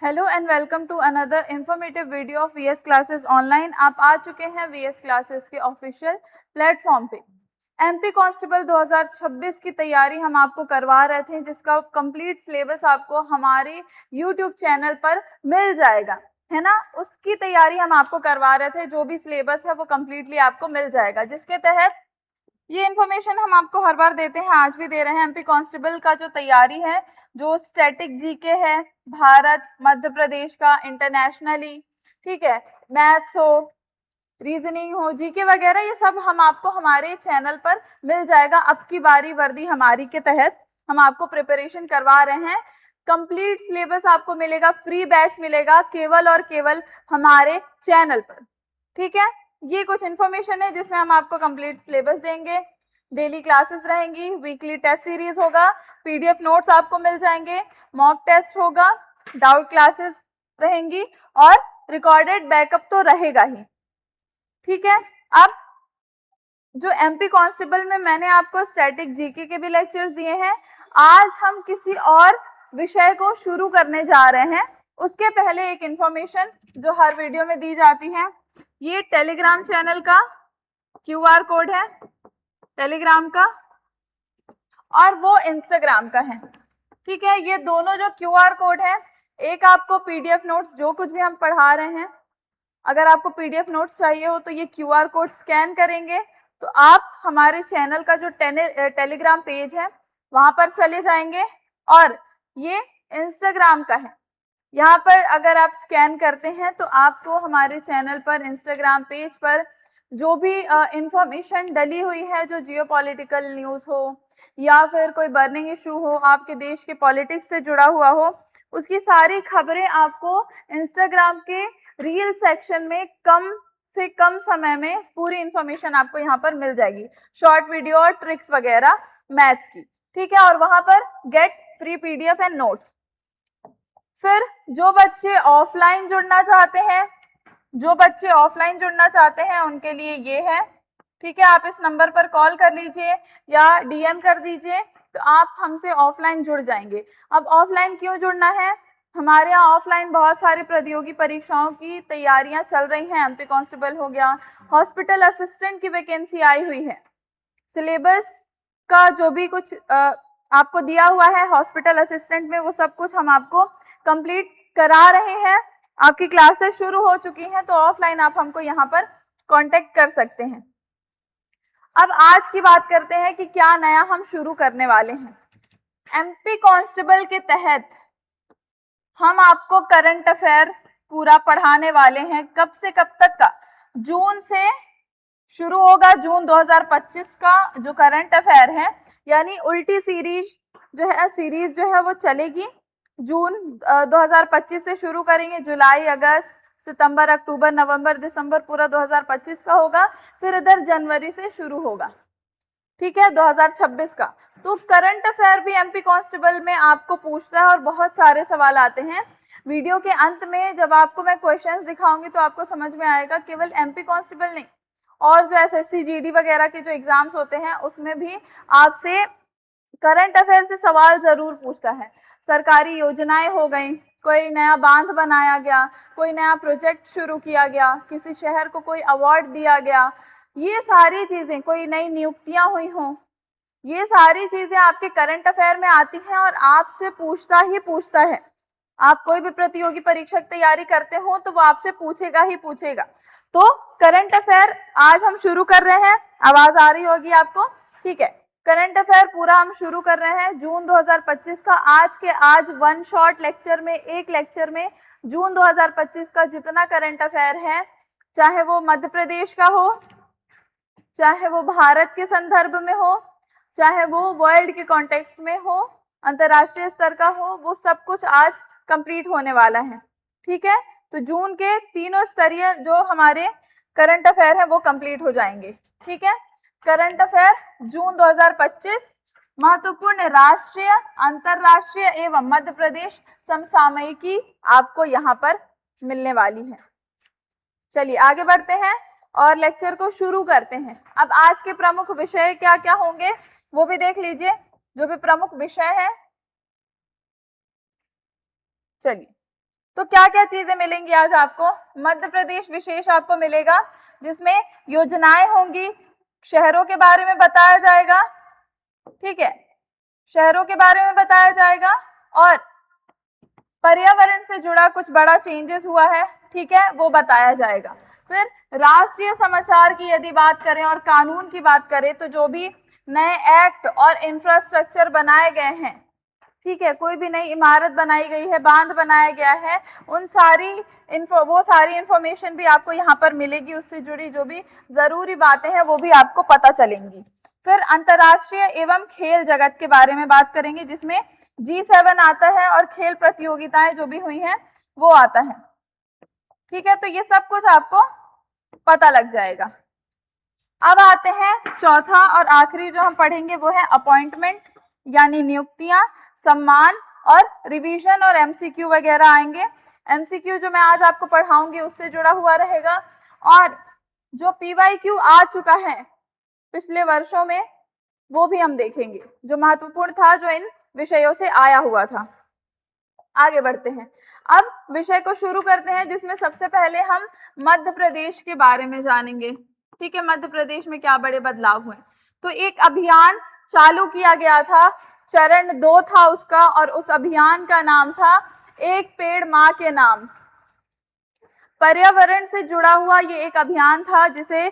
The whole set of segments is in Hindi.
Hello and welcome to another informative video of VS classes online. आप आ चुके हैं वीएस क्लासेस के ऑफिशियल प्लेटफॉर्म पे। एमपी कांस्टेबल 2026 की तैयारी हम आपको करवा रहे थे, जिसका कंप्लीट सिलेबस आपको हमारे यूट्यूब चैनल पर मिल जाएगा, है ना। उसकी तैयारी हम आपको करवा रहे थे, जो भी सिलेबस है वो कंप्लीटली आपको मिल जाएगा, जिसके तहत ये इन्फॉर्मेशन हम आपको हर बार देते हैं, आज भी दे रहे हैं। एमपी कांस्टेबल का जो तैयारी है, जो स्टैटिक जीके है, भारत मध्य प्रदेश का इंटरनेशनली, ठीक है, मैथ्स हो, रीजनिंग हो, जीके वगैरह, ये सब हम आपको हमारे चैनल पर मिल जाएगा। अब की बारी वर्दी हमारी के तहत हम आपको प्रिपरेशन करवा रहे हैं। कंप्लीट सिलेबस आपको मिलेगा, फ्री बैच मिलेगा केवल और केवल हमारे चैनल पर, ठीक है। ये कुछ इन्फॉर्मेशन है जिसमें हम आपको कंप्लीट सिलेबस देंगे, डेली क्लासेस रहेंगी, वीकली टेस्ट सीरीज होगा, पीडीएफ नोट्स आपको मिल जाएंगे, मॉक टेस्ट होगा, डाउट क्लासेस रहेंगी और रिकॉर्डेड बैकअप तो रहेगा ही, ठीक है। अब जो एमपी कांस्टेबल में मैंने आपको स्टैटिक जीके के भी लेक्चर्स दिए हैं, आज हम किसी और विषय को शुरू करने जा रहे हैं। उसके पहले एक इंफॉर्मेशन जो हर वीडियो में दी जाती है, ये टेलीग्राम चैनल का क्यूआर कोड है, टेलीग्राम का, और वो इंस्टाग्राम का है, ठीक है। ये दोनों जो क्यूआर कोड है, एक आपको पीडीएफ नोट्स, जो कुछ भी हम पढ़ा रहे हैं, अगर आपको पीडीएफ नोट्स चाहिए हो तो ये क्यूआर कोड स्कैन करेंगे तो आप हमारे चैनल का जो टेलीग्राम पेज है वहां पर चले जाएंगे, और ये इंस्टाग्राम का है। यहाँ पर अगर आप स्कैन करते हैं तो आपको हमारे चैनल पर, इंस्टाग्राम पेज पर जो भी इंफॉर्मेशन डली हुई है, जो जियोपॉलिटिकल न्यूज़ हो या फिर कोई बर्निंग इशू हो, आपके देश के पॉलिटिक्स से जुड़ा हुआ हो, उसकी सारी खबरें आपको इंस्टाग्राम के रील सेक्शन में कम से कम समय में पूरी इंफॉर्मेशन आपको यहाँ पर मिल जाएगी, शॉर्ट वीडियो और ट्रिक्स वगैरह मैथ्स की, ठीक है। और वहां पर get free PDF and notes. फिर जो बच्चे ऑफलाइन जुड़ना चाहते हैं, उनके लिए ये है, ठीक है। आप इस नंबर पर कॉल कर लीजिए या डीएम कर दीजिए, तो आप हमसे ऑफलाइन जुड़ जाएंगे। अब ऑफलाइन क्यों जुड़ना है? हमारे यहाँ ऑफलाइन बहुत सारी प्रतियोगी परीक्षाओं की तैयारियां चल रही हैं। एमपी कांस्टेबल हो गया, हॉस्पिटल असिस्टेंट की वैकेंसी आई हुई है, सिलेबस का जो भी कुछ आपको दिया हुआ है हॉस्पिटल असिस्टेंट में, वो सब कुछ हम आपको कंप्लीट करा रहे हैं। आपकी क्लासेस शुरू हो चुकी हैं, तो ऑफलाइन आप हमको यहाँ पर कांटेक्ट कर सकते हैं। अब आज की बात करते हैं कि क्या नया हम शुरू करने वाले हैं। एमपी कांस्टेबल के तहत हम आपको करंट अफेयर पूरा पढ़ाने वाले हैं। कब से कब तक का? जून से शुरू होगा, जून 2025 का जो करंट अफेयर है, यानी उल्टी सीरीज जो है वो चलेगी। जून 2025 से शुरू करेंगे, जुलाई, अगस्त, सितंबर, अक्टूबर, नवंबर, दिसंबर पूरा 2025 का होगा, फिर इधर जनवरी से शुरू होगा, ठीक है, 2026 का। तो करंट अफेयर भी एमपी कांस्टेबल में आपको पूछता है और बहुत सारे सवाल आते हैं। वीडियो के अंत में जब आपको मैं क्वेश्चंस दिखाऊंगी तो आपको समझ में आएगा केवल एमपी कांस्टेबल नहीं, और जो एसएससी जीडी वगैरह के जो एग्जाम्स होते हैं उसमें भी आपसे करंट अफेयर से सवाल जरूर पूछता है। सरकारी योजनाएं हो गई, कोई नया बांध बनाया गया, कोई नया प्रोजेक्ट शुरू किया गया, किसी शहर को कोई अवार्ड दिया गया, ये सारी चीजें, कोई नई नियुक्तियां हुई हों, ये सारी चीजें आपके करंट अफेयर में आती हैं और आपसे पूछता ही पूछता है। आप कोई भी प्रतियोगी परीक्षा की तैयारी करते हो तो वो आपसे पूछेगा ही पूछेगा। तो करंट अफेयर आज हम शुरू कर रहे हैं, आवाज आ रही होगी आपको, ठीक है। करंट अफेयर पूरा हम शुरू कर रहे हैं जून 2025 का। आज के आज वन शॉट लेक्चर में, एक लेक्चर में जून 2025 का जितना करंट अफेयर है, चाहे वो मध्य प्रदेश का हो, चाहे वो भारत के संदर्भ में हो, चाहे वो वर्ल्ड के कॉन्टेक्स्ट में हो, अंतरराष्ट्रीय स्तर का हो, वो सब कुछ आज कंप्लीट होने वाला है, ठीक है। तो जून के तीनों स्तरीय जो हमारे करंट अफेयर है वो कंप्लीट हो जाएंगे, ठीक है। करंट अफेयर जून 2025, महत्वपूर्ण राष्ट्रीय, अंतरराष्ट्रीय एवं मध्य प्रदेश समसामयिकी आपको यहाँ पर मिलने वाली है। चलिए आगे बढ़ते हैं और लेक्चर को शुरू करते हैं। अब आज के प्रमुख विषय क्या क्या होंगे वो भी देख लीजिए, जो भी प्रमुख विषय है। चलिए तो क्या क्या चीजें मिलेंगी आज आपको? मध्य प्रदेश विशेष आपको मिलेगा, जिसमें योजनाएं होंगी, शहरों के बारे में बताया जाएगा, ठीक है, शहरों के बारे में बताया जाएगा, और पर्यावरण से जुड़ा कुछ बड़ा चेंजेस हुआ है, ठीक है, वो बताया जाएगा। फिर राष्ट्रीय समाचार की यदि बात करें और कानून की बात करें, तो जो भी नए एक्ट और इंफ्रास्ट्रक्चर बनाए गए हैं, ठीक है, कोई भी नई इमारत बनाई गई है, बांध बनाया गया है, उन सारी वो सारी इंफॉर्मेशन भी आपको यहाँ पर मिलेगी, उससे जुड़ी जो भी जरूरी बातें हैं वो भी आपको पता चलेंगी। फिर अंतर्राष्ट्रीय एवं खेल जगत के बारे में बात करेंगे, जिसमें G7 आता है और खेल प्रतियोगिताएं जो भी हुई हैं वो आता है, ठीक है, तो ये सब कुछ आपको पता लग जाएगा। अब आते हैं चौथा और आखिरी जो हम पढ़ेंगे, वो है अपॉइंटमेंट, यानी नियुक्तियां, सम्मान और रिवीजन और एमसीक्यू वगैरह आएंगे। एमसीक्यू जो मैं आज आपको पढ़ाऊंगी उससे जुड़ा हुआ रहेगा, और जो पीवाईक्यू आ चुका है पिछले वर्षों में वो भी हम देखेंगे, जो महत्वपूर्ण था, जो इन विषयों से आया हुआ था। आगे बढ़ते हैं, अब विषय को शुरू करते हैं, जिसमें सबसे पहले हम मध्य प्रदेश के बारे में जानेंगे, ठीक है, मध्य प्रदेश में क्या बड़े बदलाव हुए। तो एक अभियान चालू किया गया था, चरण 2 था उसका, और उस अभियान का नाम था एक पेड़ मां के नाम। पर्यावरण से जुड़ा हुआ ये एक अभियान था जिसे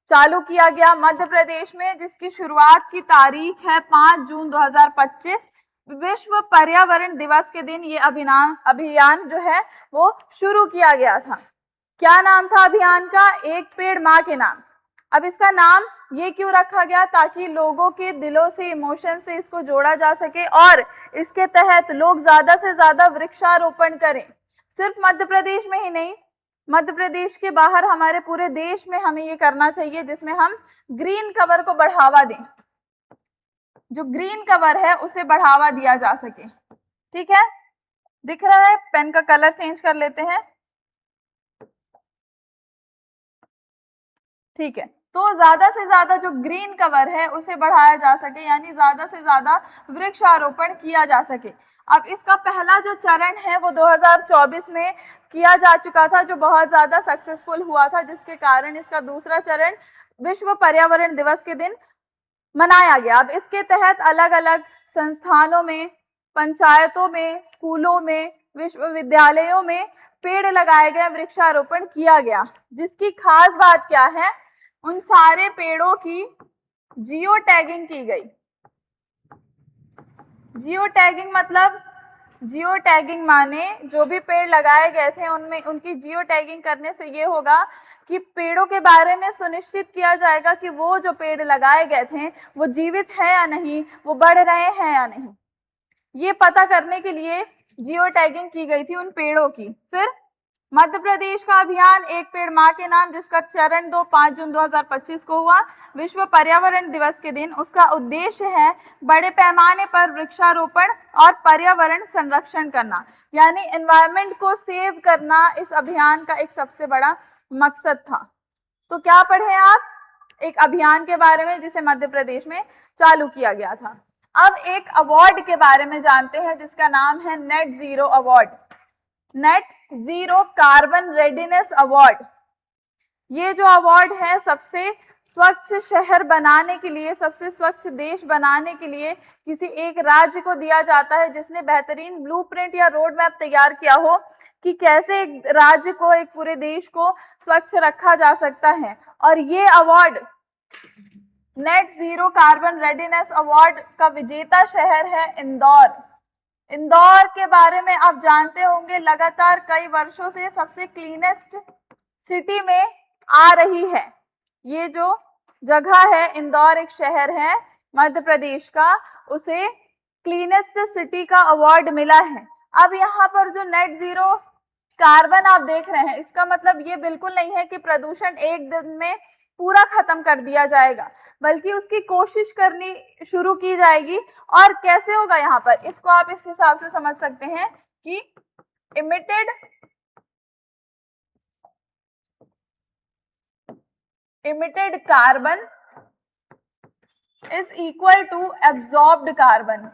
चालू किया गया मध्य प्रदेश में, जिसकी शुरुआत की तारीख है 5 जून 2025। विश्व पर्यावरण दिवस के दिन ये अभियान जो है वो शुरू किया गया था। क्या नाम था अभियान का? एक पेड़ मां के नाम। अब इसका नाम ये क्यों रखा गया? ताकि लोगों के दिलों से, इमोशन से इसको जोड़ा जा सके और इसके तहत लोग ज्यादा से ज्यादा वृक्षारोपण करें। सिर्फ मध्य प्रदेश में ही नहीं, मध्य प्रदेश के बाहर हमारे पूरे देश में हमें ये करना चाहिए, जिसमें हम ग्रीन कवर को बढ़ावा दें, जो ग्रीन कवर है उसे बढ़ावा दिया जा सके, ठीक है। दिख रहा है? पेन का कलर चेंज कर लेते हैं, ठीक है। तो ज्यादा से ज्यादा जो ग्रीन कवर है उसे बढ़ाया जा सके, यानी ज्यादा से ज्यादा वृक्षारोपण किया जा सके। अब इसका पहला जो चरण है वो 2024 में किया जा चुका था, जो बहुत ज्यादा सक्सेसफुल हुआ था, जिसके कारण इसका दूसरा चरण विश्व पर्यावरण दिवस के दिन मनाया गया। अब इसके तहत अलग अलग संस्थानों में, पंचायतों में, स्कूलों में, विश्वविद्यालयों में पेड़ लगाए गए, वृक्षारोपण किया गया। जिसकी खास बात क्या है? उन सारे पेड़ों की जियो टैगिंग की गई। जियो टैगिंग मतलब, जियो टैगिंग माने जो भी पेड़ लगाए गए थे उनमें उनकी जियो टैगिंग करने से ये होगा कि पेड़ों के बारे में सुनिश्चित किया जाएगा कि वो जो पेड़ लगाए गए थे वो जीवित है या नहीं, वो बढ़ रहे हैं या नहीं, ये पता करने के लिए जियो टैगिंग की गई थी उन पेड़ों की। फिर मध्य प्रदेश का अभियान एक पेड़ मां के नाम, जिसका चरण 2 5 जून 2025 को हुआ, विश्व पर्यावरण दिवस के दिन। उसका उद्देश्य है बड़े पैमाने पर वृक्षारोपण और पर्यावरण संरक्षण करना, यानी एनवायरनमेंट को सेव करना इस अभियान का एक सबसे बड़ा मकसद था। तो क्या पढ़े आप? एक अभियान के बारे में जिसे मध्य प्रदेश में चालू किया गया था। अब एक अवार्ड के बारे में जानते हैं, जिसका नाम है net zero award, net zero carbon readiness award. ये जो अवार्ड है सबसे स्वच्छ शहर बनाने के लिए, सबसे स्वच्छ देश बनाने के लिए किसी एक राज्य को दिया जाता है, जिसने बेहतरीन ब्लूप्रिंट या रोड मैप तैयार किया हो कि कैसे एक राज्य को, एक पूरे देश को स्वच्छ रखा जा सकता है। और ये award, net zero carbon readiness award का विजेता शहर है इंदौर। इंदौर के बारे में आप जानते होंगे, लगातार कई वर्षों से सबसे क्लीनेस्ट सिटी में आ रही है। ये जो जगह है इंदौर, एक शहर है मध्य प्रदेश का, उसे क्लीनेस्ट सिटी का अवार्ड मिला है। अब यहाँ पर जो नेट जीरो कार्बन आप देख रहे हैं, इसका मतलब ये बिल्कुल नहीं है कि प्रदूषण एक दिन में पूरा खत्म कर दिया जाएगा, बल्कि उसकी कोशिश करनी शुरू की जाएगी। और कैसे होगा यहाँ पर, इसको आप इस हिसाब से समझ सकते हैं कि emitted carbon is equal to absorbed carbon.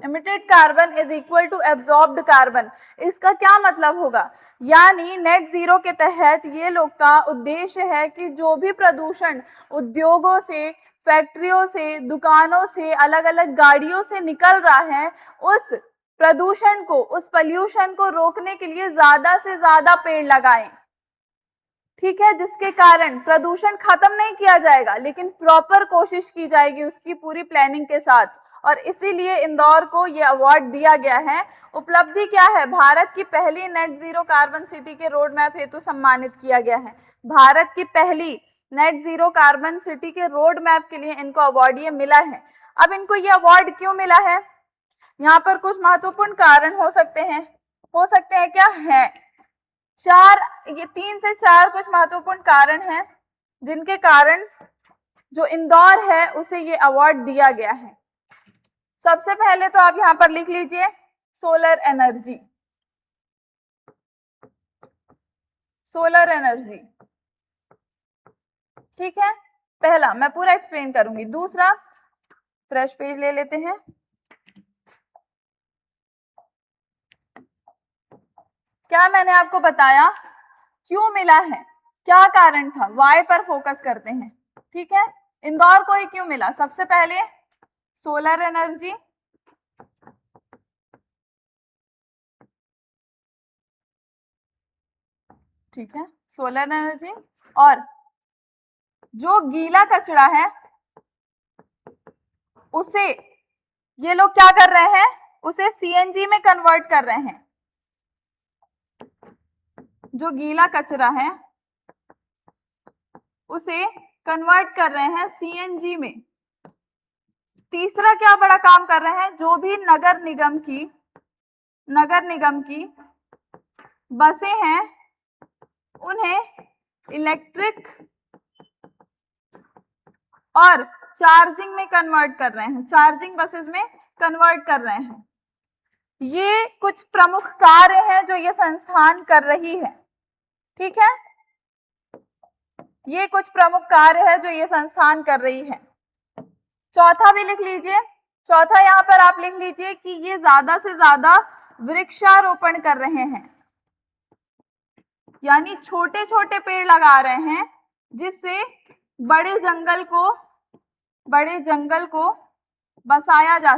Emitted carbon is equal to absorbed carbon. इसका क्या मतलब होगा, यानी नेट जीरो के तहत ये लोग का उद्देश्य है कि जो भी प्रदूषण उद्योगों से, फैक्ट्रियों से, दुकानों से, अलग अलग गाड़ियों से निकल रहा है, उस प्रदूषण को, उस पॉल्यूशन को रोकने के लिए ज्यादा से ज्यादा पेड़ लगाएं। ठीक है, जिसके कारण प्रदूषण खत्म नहीं किया जाएगा, लेकिन प्रॉपर कोशिश की जाएगी उसकी पूरी प्लानिंग के साथ, और इसीलिए इंदौर को यह अवार्ड दिया गया है। उपलब्धि क्या है, भारत की पहली नेट जीरो कार्बन सिटी के रोड मैप हेतु सम्मानित किया गया है। भारत की पहली नेट जीरो कार्बन सिटी के रोड मैप के लिए इनको अवार्ड ये मिला है। अब इनको ये अवार्ड क्यों मिला है, यहाँ पर कुछ महत्वपूर्ण कारण हो सकते हैं क्या है, ये 3 से 4 कुछ महत्वपूर्ण कारण हैं जिनके कारण जो इंदौर है उसे ये अवार्ड दिया गया है। सबसे पहले तो आप यहां पर लिख लीजिए सोलर एनर्जी। सोलर एनर्जी, ठीक है, पहला मैं पूरा एक्सप्लेन करूंगी। दूसरा, फ्रेश पेज ले लेते हैं। क्या मैंने आपको बताया क्यों मिला है, क्या कारण था, वाई पर फोकस करते हैं। ठीक है, इंदौर को ही क्यों मिला, सबसे पहले सोलर एनर्जी, ठीक है, सोलर एनर्जी, और जो गीला कचरा है उसे ये लोग क्या कर रहे हैं, उसे सीएनजी में कन्वर्ट कर रहे हैं। जो गीला कचरा है उसे कन्वर्ट कर रहे हैं सीएनजी में। तीसरा क्या बड़ा काम कर रहे हैं, जो भी नगर निगम की बसें हैं उन्हें इलेक्ट्रिक और चार्जिंग में कन्वर्ट कर रहे हैं, चार्जिंग बसेस में कन्वर्ट कर रहे हैं। ये कुछ प्रमुख कार्य हैं जो ये संस्थान कर रही है। ठीक है, ये कुछ प्रमुख कार्य है जो ये संस्थान कर रही है। चौथा भी लिख लीजिए, चौथा यहां पर आप लिख लीजिए कि ये ज्यादा से ज्यादा वृक्षारोपण कर रहे हैं, यानी छोटे छोटे पेड़ लगा रहे हैं जिससे बड़े जंगल को बसाया जा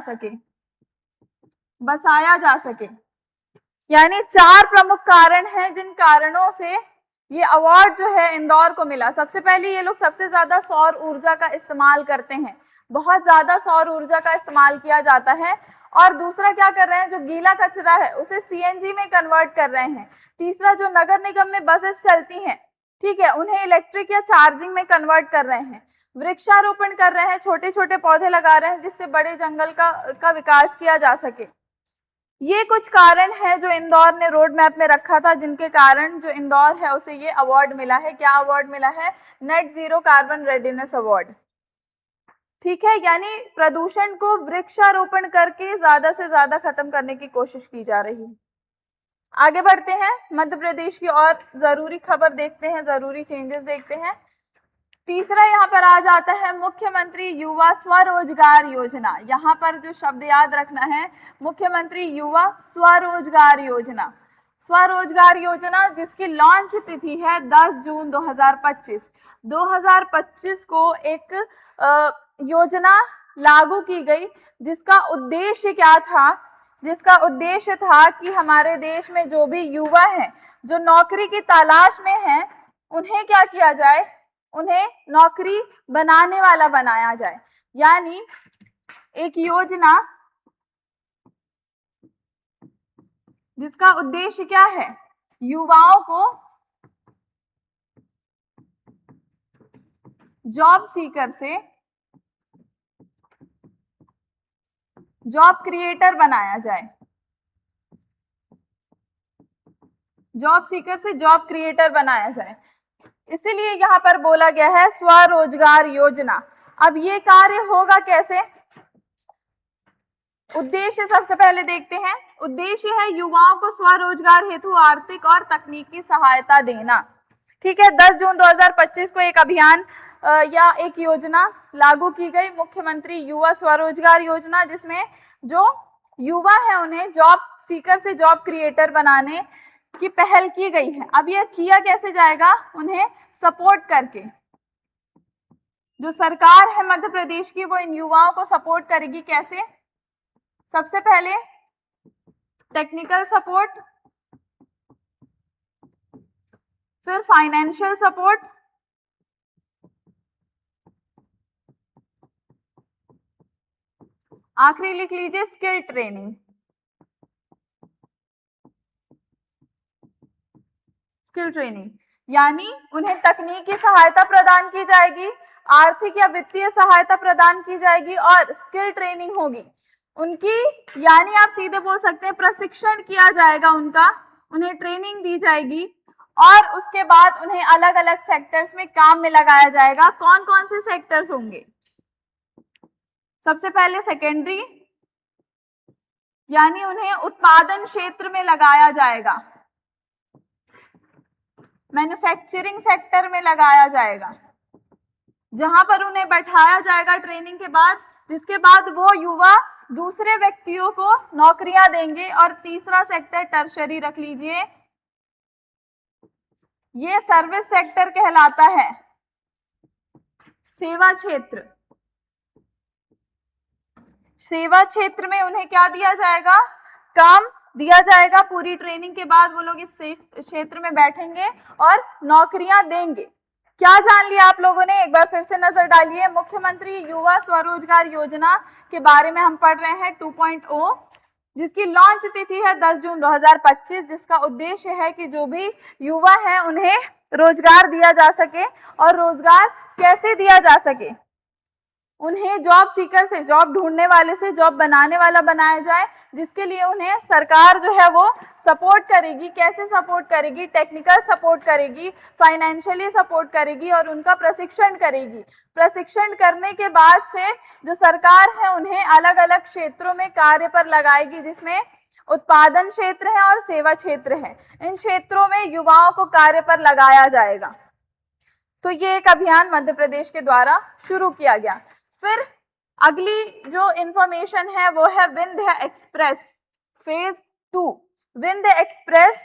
सके। यानी 4 प्रमुख कारण हैं जिन कारणों से ये अवार्ड जो है इंदौर को मिला। सबसे पहले ये लोग सबसे ज्यादा सौर ऊर्जा का इस्तेमाल करते हैं, बहुत ज्यादा सौर ऊर्जा का इस्तेमाल किया जाता है। और दूसरा क्या कर रहे हैं, जो गीला कचरा है उसे सीएनजी में कन्वर्ट कर रहे हैं। तीसरा, जो नगर निगम में बसेस चलती हैं, ठीक है, उन्हें इलेक्ट्रिक या चार्जिंग में कन्वर्ट कर रहे हैं। वृक्षारोपण कर रहे हैं, छोटे छोटे पौधे लगा रहे हैं जिससे बड़े जंगल का विकास किया जा सके। ये कुछ कारण है जो इंदौर ने रोड मैप में रखा था, जिनके कारण जो इंदौर है उसे ये अवार्ड मिला है। क्या अवार्ड मिला है, net zero carbon readiness award. ठीक है, यानी प्रदूषण को वृक्षारोपण करके ज्यादा से ज्यादा खत्म करने की कोशिश की जा रही है। आगे बढ़ते हैं, मध्य प्रदेश की और जरूरी खबर देखते हैं, जरूरी चेंजेस देखते हैं। तीसरा यहाँ पर आ जाता है मुख्यमंत्री युवा स्वरोजगार योजना। यहाँ पर जो शब्द याद रखना है, मुख्यमंत्री युवा स्वरोजगार योजना। स्वरोजगार योजना जिसकी लॉन्च तिथि है 10 जून 2025। 2025 को एक योजना लागू की गई जिसका उद्देश्य क्या था, जिसका उद्देश्य था कि हमारे देश में जो भी युवा हैं जो नौकरी की तलाश में हैं, उन्हें क्या किया जाए, उन्हें नौकरी बनाने वाला बनाया जाए। यानी एक योजना जिसका उद्देश्य क्या है, युवाओं को जॉब सीकर से जॉब क्रिएटर बनाया जाए, जॉब सीकर से जॉब क्रिएटर बनाया जाए। इसीलिए यहां पर बोला गया है स्वरोजगार योजना। अब ये कार्य होगा कैसे, उद्देश्य सबसे पहले देखते हैं। उद्देश्य है युवाओं को स्वरोजगार हेतु आर्थिक और तकनीकी सहायता देना। ठीक है, 10 जून 2025 को एक अभियान या एक योजना लागू की गई, मुख्यमंत्री युवा स्वरोजगार योजना, जिसमें जो युवा है उन्हें जॉब सीकर से जॉब क्रिएटर बनाने की पहल की गई है। अब यह किया कैसे जाएगा? उन्हें सपोर्ट करके। जो सरकार है मध्य प्रदेश की वो इन युवाओं को सपोर्ट करेगी। कैसे? सबसे पहले टेक्निकल सपोर्ट, फिर फाइनेंशियल सपोर्ट, आखिरी लिख लीजिए स्किल ट्रेनिंग। स्किल ट्रेनिंग यानी उन्हें तकनीकी सहायता प्रदान की जाएगी, आर्थिक या वित्तीय सहायता प्रदान की जाएगी और स्किल ट्रेनिंग होगी उनकी, यानी आप सीधे बोल सकते हैं प्रशिक्षण किया जाएगा उनका, उन्हें ट्रेनिंग दी जाएगी और उसके बाद उन्हें अलग अलग सेक्टर्स में काम में लगाया जाएगा। कौन कौन से सेक्टर्स होंगे? सबसे पहले सेकेंडरी, यानी उन्हें उत्पादन क्षेत्र में लगाया जाएगा, मैन्युफैक्चरिंग सेक्टर में लगाया जाएगा, जहां पर उन्हें बैठाया जाएगा ट्रेनिंग के बाद, जिसके बाद वो युवा दूसरे व्यक्तियों को नौकरियां देंगे। और तीसरा सेक्टर टर्शरी रख लीजिए, ये सर्विस सेक्टर कहलाता है, सेवा क्षेत्र। सेवा क्षेत्र में उन्हें क्या दिया जाएगा? काम दिया जाएगा। पूरी ट्रेनिंग के बाद वो लोग इस क्षेत्र में बैठेंगे और नौकरियां देंगे। क्या जान लिया आप लोगों ने? एक बार फिर से नजर डालिए। मुख्यमंत्री युवा स्वरोजगार योजना के बारे में हम पढ़ रहे हैं 2.0, जिसकी लॉन्च तिथि है 10 जून 2025, जिसका उद्देश्य है कि जो भी युवा हैं उन्हें रोजगार दिया जा सके। और रोजगार कैसे दिया जा सके? उन्हें जॉब सीकर से, जॉब ढूंढने वाले से जॉब बनाने वाला बनाया जाए, जिसके लिए उन्हें सरकार जो है वो सपोर्ट करेगी। कैसे सपोर्ट करेगी? टेक्निकल सपोर्ट करेगी, फाइनेंशियली सपोर्ट करेगी और उनका प्रशिक्षण करेगी। प्रशिक्षण करने के बाद से जो सरकार है उन्हें अलग अलग क्षेत्रों में कार्य पर लगाएगी, जिसमें उत्पादन क्षेत्र है और सेवा क्षेत्र है। इन क्षेत्रों में युवाओं को कार्य पर लगाया जाएगा। तो ये एक अभियान मध्य प्रदेश के द्वारा शुरू किया गया। फिर अगली जो इंफॉर्मेशन है वो है Vindhya express phase 2। Vindhya express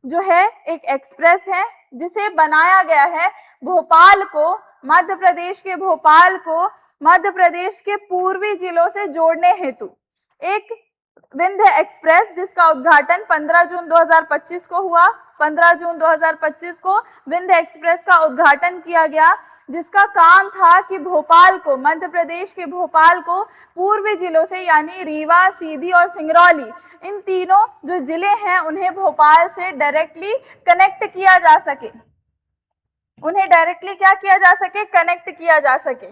जो है एक एक्सप्रेस है जिसे बनाया गया है भोपाल को, मध्य प्रदेश के भोपाल को मध्य प्रदेश के पूर्वी जिलों से जोड़ने हेतु। एक विंध्य एक्सप्रेस जिसका उद्घाटन 15 जून 2025 को हुआ। 15 जून 2025 को विंध्य एक्सप्रेस का उद्घाटन किया गया, जिसका काम था कि भोपाल को, मध्य प्रदेश के भोपाल को पूर्वी जिलों से यानी रीवा, सीधी और सिंगरौली, इन तीनों जो जिले हैं उन्हें भोपाल से डायरेक्टली कनेक्ट किया जा सके। उन्हें डायरेक्टली क्या किया जा सके? कनेक्ट किया जा सके।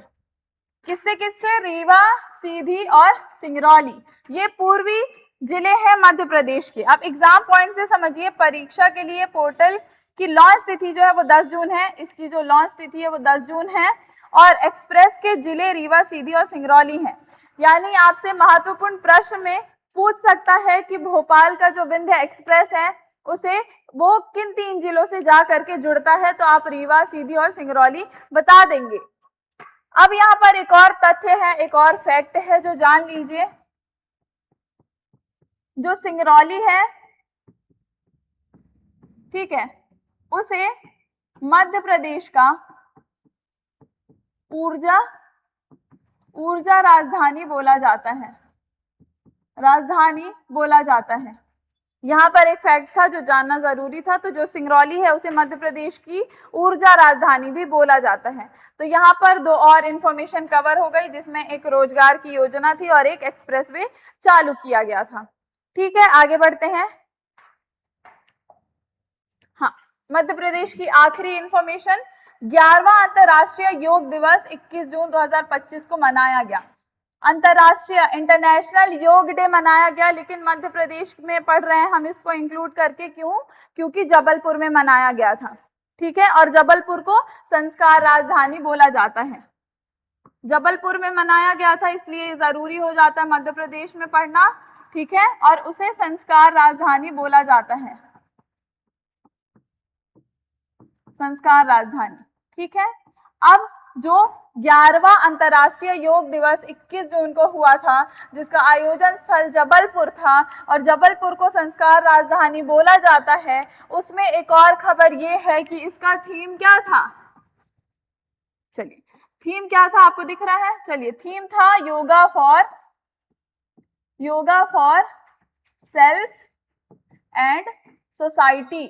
किससे किससे? रीवा, सीधी और सिंगरौली, ये पूर्वी जिले हैं मध्य प्रदेश के। अब एग्जाम पॉइंट से समझिए, परीक्षा के लिए पोर्टल की लॉन्च तिथि जो है वो 10 जून है। इसकी जो लॉन्च तिथि है वो 10 जून है और एक्सप्रेस के जिले रीवा, सीधी और सिंगरौली हैं। यानी आपसे महत्वपूर्ण प्रश्न में पूछ सकता है कि भोपाल का जो विंध्य एक्सप्रेस है उसे वो किन 3 जिलों से जा करके जुड़ता है, तो आप रीवा, सीधी और सिंगरौली बता देंगे। अब यहां पर एक और तथ्य है, एक और फैक्ट है जो जान लीजिए। जो सिंगरौली है, ठीक है, उसे मध्य प्रदेश का ऊर्जा राजधानी बोला जाता है, राजधानी बोला जाता है। यहां पर एक फैक्ट था जो जानना जरूरी था। तो जो सिंगरौली है उसे मध्य प्रदेश की ऊर्जा राजधानी भी बोला जाता है। तो यहाँ पर 2 और इंफॉर्मेशन कवर हो गई, जिसमें एक रोजगार की योजना थी और एक एक्सप्रेसवे चालू किया गया था। ठीक है, आगे बढ़ते हैं। हाँ, मध्य प्रदेश की आखिरी इंफॉर्मेशन, 11वां अंतरराष्ट्रीय योग दिवस 21 जून 2025 को मनाया गया। अंतरराष्ट्रीय, इंटरनेशनल योग डे मनाया गया, लेकिन मध्य प्रदेश में पढ़ रहे हैं हम इसको इंक्लूड करके। क्यों? क्योंकि जबलपुर में मनाया गया था। ठीक है, और जबलपुर को संस्कार राजधानी बोला जाता है। जबलपुर में मनाया गया था, इसलिए जरूरी हो जाता है मध्य प्रदेश में पढ़ना। ठीक है, और उसे संस्कार राजधानी बोला जाता है, संस्कार राजधानी। ठीक है, अब जो 11वां अंतर्राष्ट्रीय योग दिवस 21 जून को हुआ था, जिसका आयोजन स्थल जबलपुर था और जबलपुर को संस्कार राजधानी बोला जाता है। उसमें एक और खबर ये है कि इसका थीम क्या था। चलिए, थीम क्या था आपको दिख रहा है। चलिए, थीम था yoga for self and society.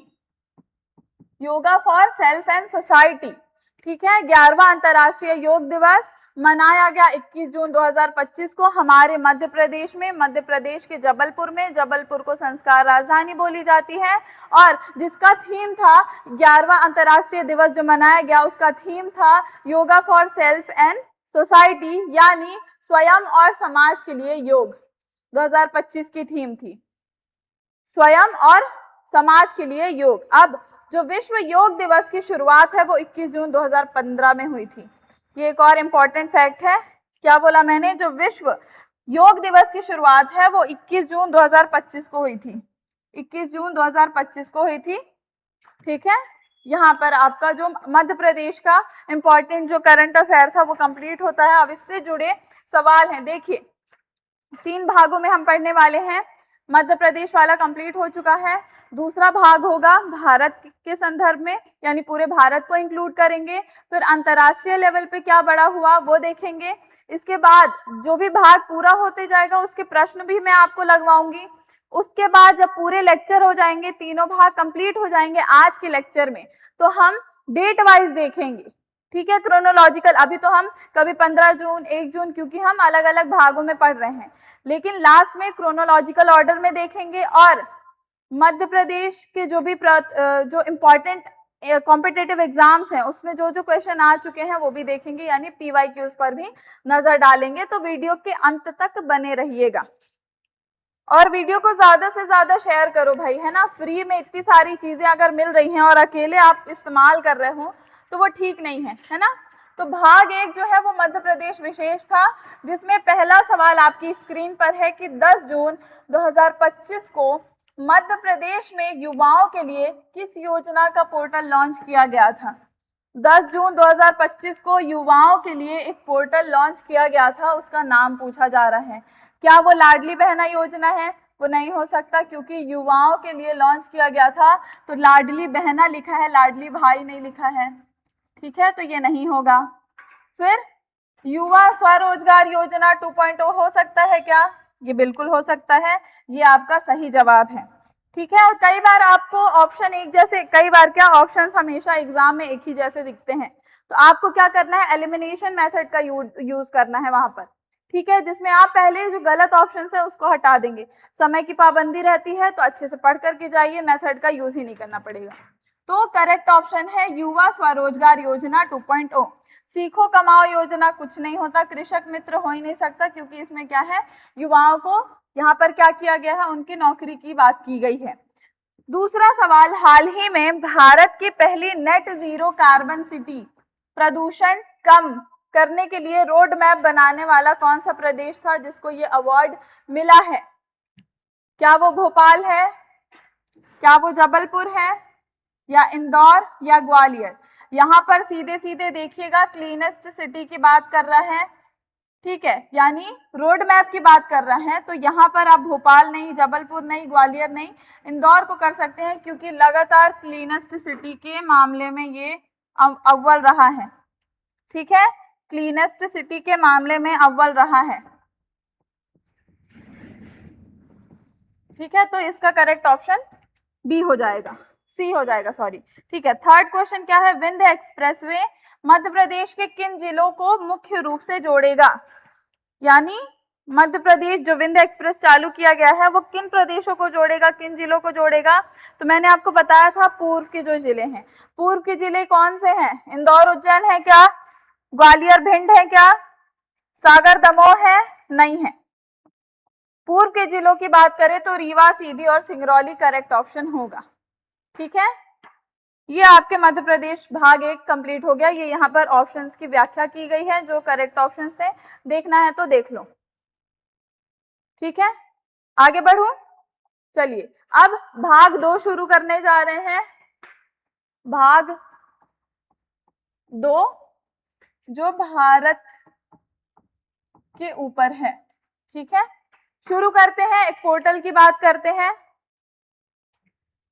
Yoga for self and society, ठीक है। 11वां अंतर्राष्ट्रीय योग दिवस मनाया गया 21 जून 2025 को हमारे मध्य प्रदेश में, मध्य प्रदेश के जबलपुर में। जबलपुर को संस्कार राजधानी बोली जाती है और जिसका थीम था 11वां अंतर्राष्ट्रीय दिवस जो मनाया गया, उसका थीम था yoga for self and society, यानी स्वयं और समाज के लिए योग। 2025 की थीम थी स्वयं और समाज के लिए योग। अब जो विश्व योग दिवस की शुरुआत है वो 21 जून 2015 में हुई थी। ये एक और इम्पोर्टेंट फैक्ट है। क्या बोला मैंने, जो विश्व योग दिवस की शुरुआत है वो 21 जून 2025 को हुई थी। 21 जून 2025 को हुई थी, ठीक है। यहाँ पर आपका जो मध्य प्रदेश का इम्पोर्टेंट जो करंट अफेयर था वो कंप्लीट होता है। अब इससे जुड़े सवाल हैं। देखिए, 3 भागों में हम पढ़ने वाले हैं। मध्य प्रदेश वाला कंप्लीट हो चुका है। दूसरा भाग होगा भारत के संदर्भ में, यानी पूरे भारत को इंक्लूड करेंगे। फिर अंतर्राष्ट्रीय लेवल पे क्या बड़ा हुआ वो देखेंगे। इसके बाद जो भी भाग पूरा होते जाएगा उसके प्रश्न भी मैं आपको लगवाऊंगी। उसके बाद जब पूरे लेक्चर हो जाएंगे, तीनों भाग कंप्लीट हो जाएंगे आज के लेक्चर में, तो हम डेट वाइज देखेंगे, ठीक है, क्रोनोलॉजिकल। अभी तो हम कभी 15 जून, 1 जून, क्योंकि हम अलग अलग भागों में पढ़ रहे हैं, लेकिन लास्ट में क्रोनोलॉजिकल ऑर्डर में देखेंगे। और मध्य प्रदेश के जो भी जो इम्पोर्टेंट कॉम्पिटिटिव एग्जाम्स हैं उसमें जो जो क्वेश्चन आ चुके हैं वो भी देखेंगे, यानी PYQs पर भी नजर डालेंगे। तो वीडियो के अंत तक बने रहिएगा और वीडियो को ज्यादा से ज्यादा शेयर करो भाई, है ना। फ्री में इतनी सारी चीजें अगर मिल रही हैं और अकेले आप इस्तेमाल कर रहे हो तो वो ठीक नहीं है ना। तो भाग 1 जो है वो मध्य प्रदेश विशेष था, जिसमें पहला सवाल आपकी स्क्रीन पर है कि 10 जून 2025 को मध्य प्रदेश में युवाओं के लिए किस योजना का पोर्टल लॉन्च किया गया था। 10 जून 2025 को युवाओं के लिए एक पोर्टल लॉन्च किया गया था, उसका नाम पूछा जा रहा है। क्या वो लाडली बहना योजना है? वो नहीं हो सकता, क्योंकि युवाओं के लिए लॉन्च किया गया था तो लाडली बहना लिखा है, लाडली भाई नहीं लिखा है, ठीक है, तो ये नहीं होगा। फिर युवा स्वरोजगार योजना 2.0 हो सकता है क्या? ये बिल्कुल हो सकता है, ये आपका सही जवाब है, ठीक है। और कई बार आपको ऑप्शन एक जैसे, कई बार क्या ऑप्शंस हमेशा एग्जाम में एक ही जैसे दिखते हैं, तो आपको क्या करना है, एलिमिनेशन मेथड का यूज करना है वहां पर, ठीक है, जिसमें आप पहले जो गलत ऑप्शन है उसको हटा देंगे। समय की पाबंदी रहती है तो अच्छे से पढ़ करके जाइए, मेथड का यूज ही नहीं करना पड़ेगा। तो करेक्ट ऑप्शन है युवा स्वरोजगार योजना 2.0। सीखो कमाओ योजना कुछ नहीं होता, कृषक मित्र हो ही नहीं सकता, क्योंकि इसमें क्या है, युवाओं को यहाँ पर क्या किया गया है, उनकी नौकरी की बात की गई है। दूसरा सवाल, हाल ही में भारत की पहली नेट जीरो कार्बन सिटी, प्रदूषण कम करने के लिए रोड मैप बनाने वाला कौन सा प्रदेश था जिसको ये अवार्ड मिला है? क्या वो भोपाल है, क्या वो जबलपुर है, या इंदौर, या ग्वालियर? यहाँ पर सीधे सीधे देखिएगा, क्लीनेस्ट सिटी की बात कर रहा है, ठीक है, यानी रोड मैप की बात कर रहा है। तो यहाँ पर आप भोपाल नहीं, जबलपुर नहीं, ग्वालियर नहीं, इंदौर को कर सकते हैं, क्योंकि लगातार क्लीनेस्ट सिटी के मामले में ये अव्वल रहा है, ठीक है, क्लीनेस्ट सिटी के मामले में अव्वल रहा है, ठीक है। तो इसका करेक्ट ऑप्शन बी हो जाएगा, सी हो जाएगा, सॉरी, ठीक है। थर्ड क्वेश्चन क्या है, विंध्य एक्सप्रेसवे मध्य प्रदेश के किन जिलों को मुख्य रूप से जोड़ेगा? यानी मध्य प्रदेश जो विंध्य एक्सप्रेस चालू किया गया है वो किन प्रदेशों को जोड़ेगा, किन जिलों को जोड़ेगा? तो मैंने आपको बताया था पूर्व के जो जिले हैं। पूर्व के जिले कौन से हैं? इंदौर उज्जैन है क्या? ग्वालियर भिंड है क्या? सागर दमोह है? नहीं है। पूर्व के जिलों की बात करें तो रीवा, सीधी और सिंगरौली करेक्ट ऑप्शन होगा, ठीक है। ये आपके मध्य प्रदेश भाग 1 कंप्लीट हो गया। ये यहाँ पर ऑप्शंस की व्याख्या की गई है, जो करेक्ट ऑप्शंस है, देखना है तो देख लो, ठीक है। आगे बढ़ूं, चलिए अब भाग 2 शुरू करने जा रहे हैं। भाग 2 जो भारत के ऊपर है। ठीक है, शुरू करते हैं, एक पोर्टल की बात करते हैं।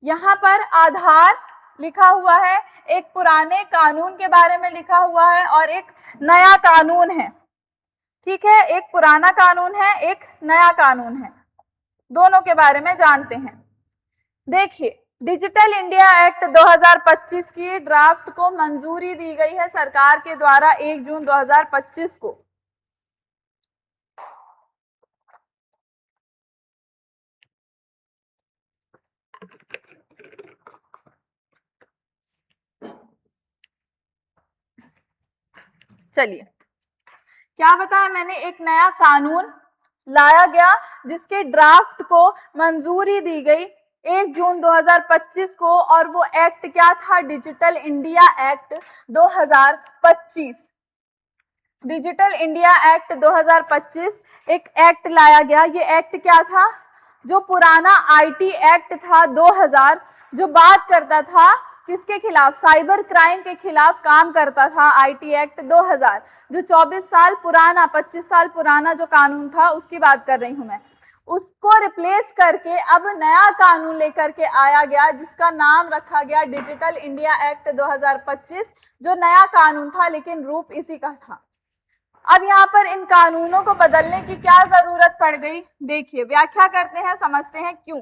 यहां पर आधार लिखा हुआ है, एक पुराने कानून के बारे में लिखा हुआ है और एक नया कानून है। ठीक है, एक पुराना कानून है, एक नया कानून है, दोनों के बारे में जानते हैं। देखिए, डिजिटल इंडिया एक्ट 2025 की ड्राफ्ट को मंजूरी दी गई है सरकार के द्वारा 1 जून 2025 को। चलिए, क्या बताया मैंने, एक नया कानून लाया गया जिसके ड्राफ्ट को मंजूरी दी गई 1 जून 2025 को, और वो एक्ट क्या था, digital India act 2025। Digital India act 2025 एक एक्ट लाया गया। ये एक्ट क्या था, जो पुराना आईटी एक्ट था 2000, जो बात करता था किसके खिलाफ, साइबर क्राइम के खिलाफ काम करता था, आईटी एक्ट 2000, जो 24 साल पुराना, 25 साल पुराना जो कानून था उसकी बात कर रही हूं मैं। उसको रिप्लेस करके अब नया कानून लेकर के आया गया जिसका नाम रखा गया डिजिटल इंडिया एक्ट 2025, जो नया कानून था लेकिन रूप इसी का था। अब यहाँ पर इन कानूनों को बदलने की क्या जरूरत पड़ गई, देखिए व्याख्या करते हैं, समझते हैं क्यों।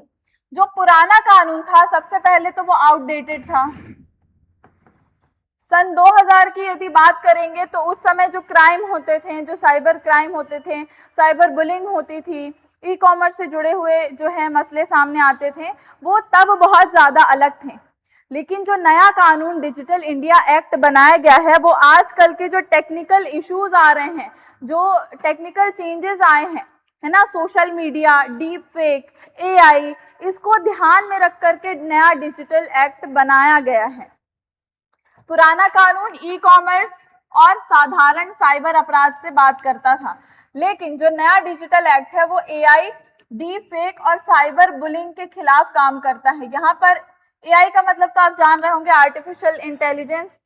जो पुराना कानून था, सबसे पहले तो वो आउटडेटेड था। सन 2000 की यदि बात करेंगे तो उस समय जो क्राइम होते थे, जो साइबर क्राइम होते थे, साइबर बुलिंग होती थी, ई कॉमर्स से जुड़े हुए जो है मसले सामने आते थे, वो तब बहुत ज्यादा अलग थे। लेकिन जो नया कानून डिजिटल इंडिया एक्ट बनाया गया है, वो आजकल के जो टेक्निकल इश्यूज आ रहे हैं, जो टेक्निकल चेंजेस आए हैं, है ना, social media, deep fake, AI, इसको ध्यान में रख करके नया डिजिटल एक्ट बनाया गया है। पुराना कानून ई कॉमर्स और साधारण साइबर अपराध से बात करता था, लेकिन जो नया डिजिटल एक्ट है वो एआई, डीप फेक और साइबर बुलिंग के खिलाफ काम करता है। यहाँ पर एआई का मतलब तो आप जान रहे होंगे, आर्टिफिशियल इंटेलिजेंस।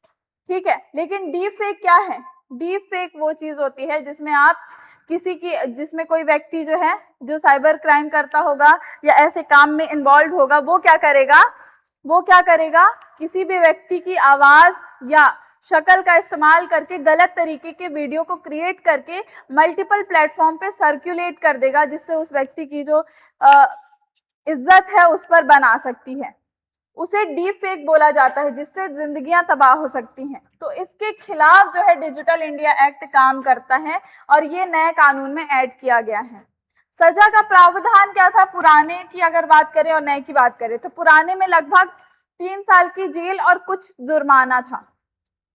ठीक है, लेकिन डीप फेक क्या है, डीप फेक वो चीज होती है जिसमें आप जिसमें कोई व्यक्ति जो है, जो साइबर क्राइम करता होगा या ऐसे काम में इन्वॉल्व होगा, वो क्या करेगा, किसी भी व्यक्ति की आवाज या शक्ल का इस्तेमाल करके गलत तरीके के वीडियो को क्रिएट करके मल्टीपल प्लेटफॉर्म पे सर्कुलेट कर देगा, जिससे उस व्यक्ति की जो इज्जत है उस पर बना सकती है। उसे डीप फेक बोला जाता है, जिससे जिंदगियां तबाह हो सकती हैं। तो इसके खिलाफ जो है डिजिटल इंडिया एक्ट काम करता है और ये नए कानून में ऐड किया गया है। सजा का प्रावधान क्या था, पुराने की अगर बात करें और नए की बात करें तो पुराने में लगभग 3 साल की जेल और कुछ जुर्माना था,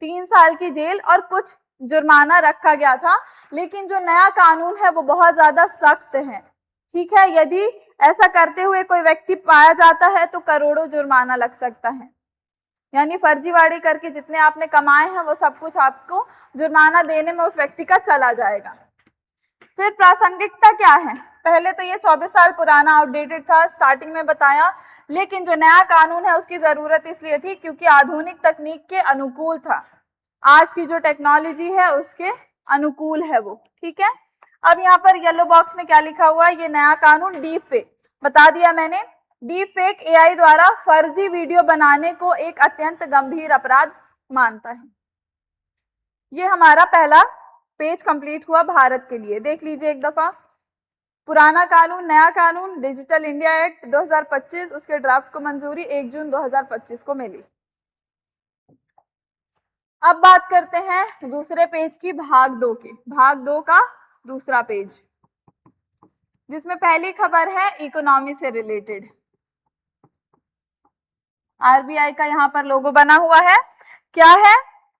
3 साल की जेल और कुछ जुर्माना रखा गया था। लेकिन जो नया कानून है वो बहुत ज्यादा सख्त है। ठीक है, यदि ऐसा करते हुए कोई व्यक्ति पाया जाता है तो करोड़ों जुर्माना लग सकता है, यानी फर्जीवाड़ी करके जितने आपने कमाए हैं वो सब कुछ आपको जुर्माना देने में उस व्यक्ति का चला जाएगा। फिर प्रासंगिकता क्या है, पहले तो ये 24 साल पुराना आउटडेटेड था, स्टार्टिंग में बताया, लेकिन जो नया कानून है उसकी जरूरत इसलिए थी क्योंकि आधुनिक तकनीक के अनुकूल था, आज की जो टेक्नोलॉजी है उसके अनुकूल है वो। ठीक है, अब यहाँ पर येलो बॉक्स में क्या लिखा हुआ है, ये नया कानून डीप फेक, बता दिया मैंने, डीप फेक एआई द्वारा फर्जी वीडियो बनाने को एक अत्यंत गंभीर अपराध मानता है। ये हमारा पहला पेज कंप्लीट हुआ भारत के लिए। देख लीजिए एक दफा, पुराना कानून, नया कानून, डिजिटल इंडिया एक्ट 2025, उसके ड्राफ्ट को मंजूरी 1 जून 2025 को मिली। अब बात करते हैं दूसरे पेज की, भाग 2 के, भाग 2 का दूसरा पेज, जिसमें पहली खबर है इकोनॉमी से रिलेटेड। आरबीआई का यहाँ पर लोगो बना हुआ है, क्या है,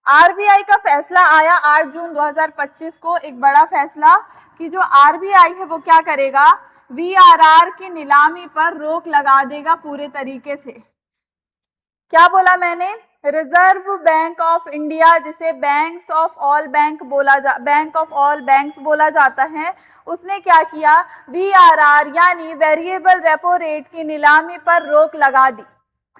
आरबीआई का फैसला आया 8 जून 2025 को, एक बड़ा फैसला कि जो आरबीआई है वो क्या करेगा, वीआरआर की नीलामी पर रोक लगा देगा पूरे तरीके से। क्या बोला मैंने, रिजर्व बैंक ऑफ इंडिया, जिसे banks of all bank of all banks बोला जाता है, उसने क्या किया, वीआरआर यानी वेरिएबल रेपो रेट की नीलामी पर रोक लगा दी।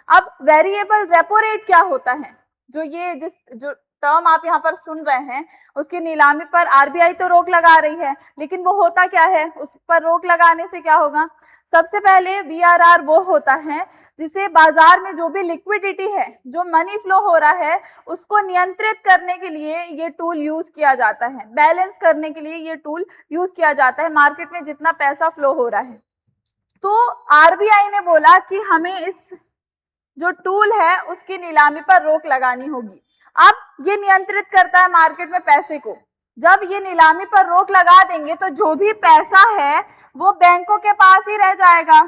अब वेरिएबल रेपो रेट क्या होता है, जो टर्म आप यहाँ पर सुन रहे हैं, उसकी नीलामी पर आरबीआई तो रोक लगा रही है, लेकिन वो होता क्या है, उस पर रोक लगाने से क्या होगा? सबसे पहले वीआरआर वो होता है जिसे बाजार में जो भी लिक्विडिटी है, जो मनी फ्लो हो रहा है, उसको नियंत्रित करने के लिए ये टूल यूज किया जाता है, बैलेंस करने के लिए ये टूल यूज किया जाता है, मार्केट में जितना पैसा फ्लो हो रहा है। तो आरबीआई ने बोला कि हमें इस जो टूल है उसकी नीलामी पर रोक लगानी होगी। अब ये नियंत्रित करता है मार्केट में पैसे को। जब ये नीलामी पर रोक लगा देंगे तो जो भी पैसा है वो बैंकों के पास ही रह जाएगा।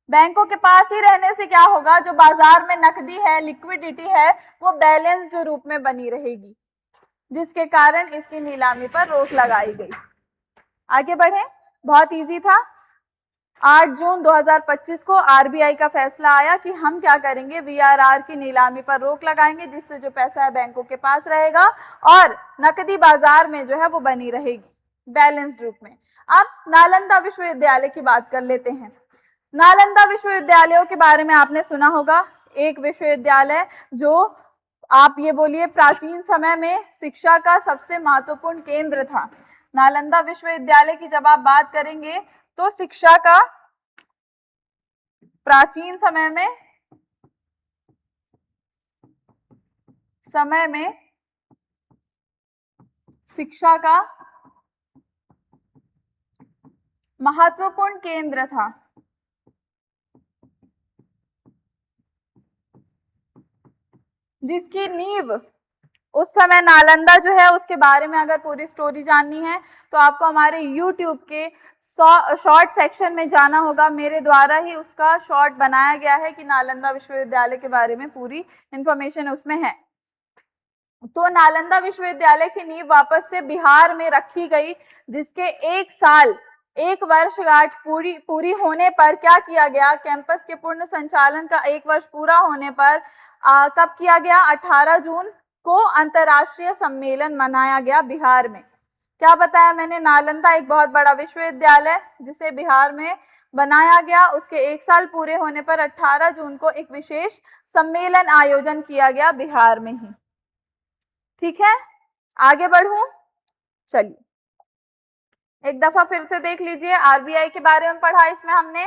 बैंकों के पास ही रहने से क्या होगा, जो बाजार में नकदी है, लिक्विडिटी है, वो बैलेंस जो रूप में बनी रहेगी, जिसके कारण इसकी नीलामी पर रोक लगाई गई। आगे बढ़े, बहुत इजी था। 8 जून 2025 को आरबीआई का फैसला आया कि हम क्या करेंगे, वीआरआर की नीलामी पर रोक लगाएंगे, जिससे जो पैसा है बैंकों के पास रहेगा और नकदी बाजार में जो है वो बनी रहेगी बैलेंस्ड रूप में। अब नालंदा विश्वविद्यालय की बात कर लेते हैं। नालंदा विश्वविद्यालयों के बारे में आपने सुना होगा, एक विश्वविद्यालय जो आप ये बोलिए प्राचीन समय में शिक्षा का सबसे महत्वपूर्ण केंद्र था। नालंदा विश्वविद्यालय की जब आप बात करेंगे तो शिक्षा का प्राचीन समय में शिक्षा का महत्वपूर्ण केंद्र था। जिसकी नींव उस समय नालंदा जो है, उसके बारे में अगर पूरी स्टोरी जाननी है तो आपको हमारे YouTube के शॉर्ट सेक्शन में जाना होगा। मेरे द्वारा ही उसका शॉर्ट बनाया गया है कि नालंदा विश्वविद्यालय के बारे में पूरी इंफॉर्मेशन उसमें है। तो नालंदा विश्वविद्यालय की नींव वापस से बिहार में रखी गई, जिसके एक वर्षगांठ पूरी होने पर क्या किया गया, कैंपस के पूर्ण संचालन का 1 वर्ष पूरा होने पर कब किया गया, 18 जून को अंतरराष्ट्रीय सम्मेलन मनाया गया बिहार में। क्या बताया मैंने, नालंदा एक बहुत बड़ा विश्वविद्यालय जिसे बिहार में बनाया गया, उसके 1 साल पूरे होने पर 18 जून को एक विशेष सम्मेलन आयोजन किया गया बिहार में ही। ठीक है, आगे बढ़ूं, चलिए एक दफा फिर से देख लीजिए। आरबीआई के बारे में पढ़ा इसमें हमने,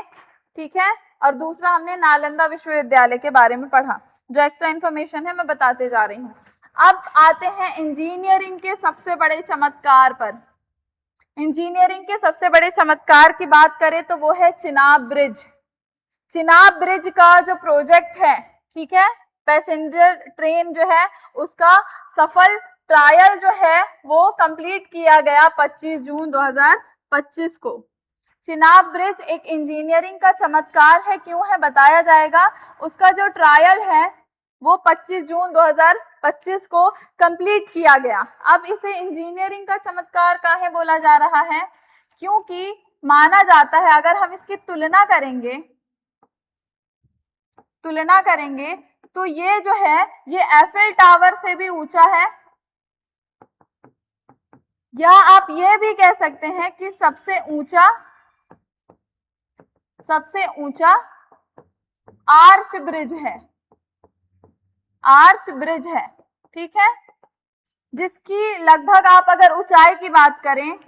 ठीक है, और दूसरा हमने नालंदा विश्वविद्यालय के बारे में पढ़ा। जो एक्स्ट्रा इन्फॉर्मेशन है मैं बताते जा रही हूँ। अब आते हैं इंजीनियरिंग के सबसे बड़े चमत्कार पर। इंजीनियरिंग के सबसे बड़े चमत्कार की बात करें तो वो है चिनाब ब्रिज। चिनाब ब्रिज का जो प्रोजेक्ट है, ठीक है, पैसेंजर ट्रेन जो है उसका सफल ट्रायल जो है वो कंप्लीट किया गया 25 जून 2025 को। चिनाब ब्रिज एक इंजीनियरिंग का चमत्कार है, क्यों है बताया जाएगा। उसका जो ट्रायल है वो 25 जून 2025 को कंप्लीट किया गया। अब इसे इंजीनियरिंग का चमत्कार काहे बोला जा रहा है, क्योंकि माना जाता है अगर हम इसकी तुलना करेंगे तो ये जो है ये एफिल टावर से भी ऊंचा है, या आप ये भी कह सकते हैं कि सबसे ऊंचा आर्च ब्रिज है, ठीक है, जिसकी लगभग आप अगर ऊंचाई की बात करें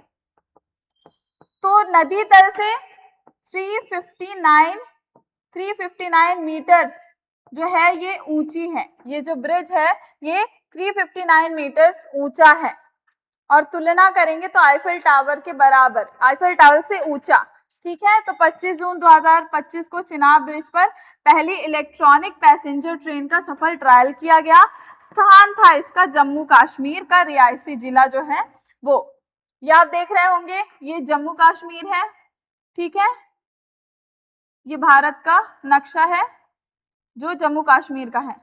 तो नदी तल से 359 मीटर्स जो है ये ऊंची है। ये जो ब्रिज है ये 359 मीटर्स ऊंचा है, और तुलना करेंगे तो आईफिल टावर के बराबर, आईफिल टावर से ऊंचा, ठीक है। तो 25 जून 2025 को चिनाब ब्रिज पर पहली इलेक्ट्रॉनिक पैसेंजर ट्रेन का सफल ट्रायल किया गया। स्थान था इसका जम्मू कश्मीर का रियासी जिला जो है वो, ये आप देख रहे होंगे, ये जम्मू कश्मीर है, ठीक है, ये भारत का नक्शा है जो जम्मू कश्मीर का है,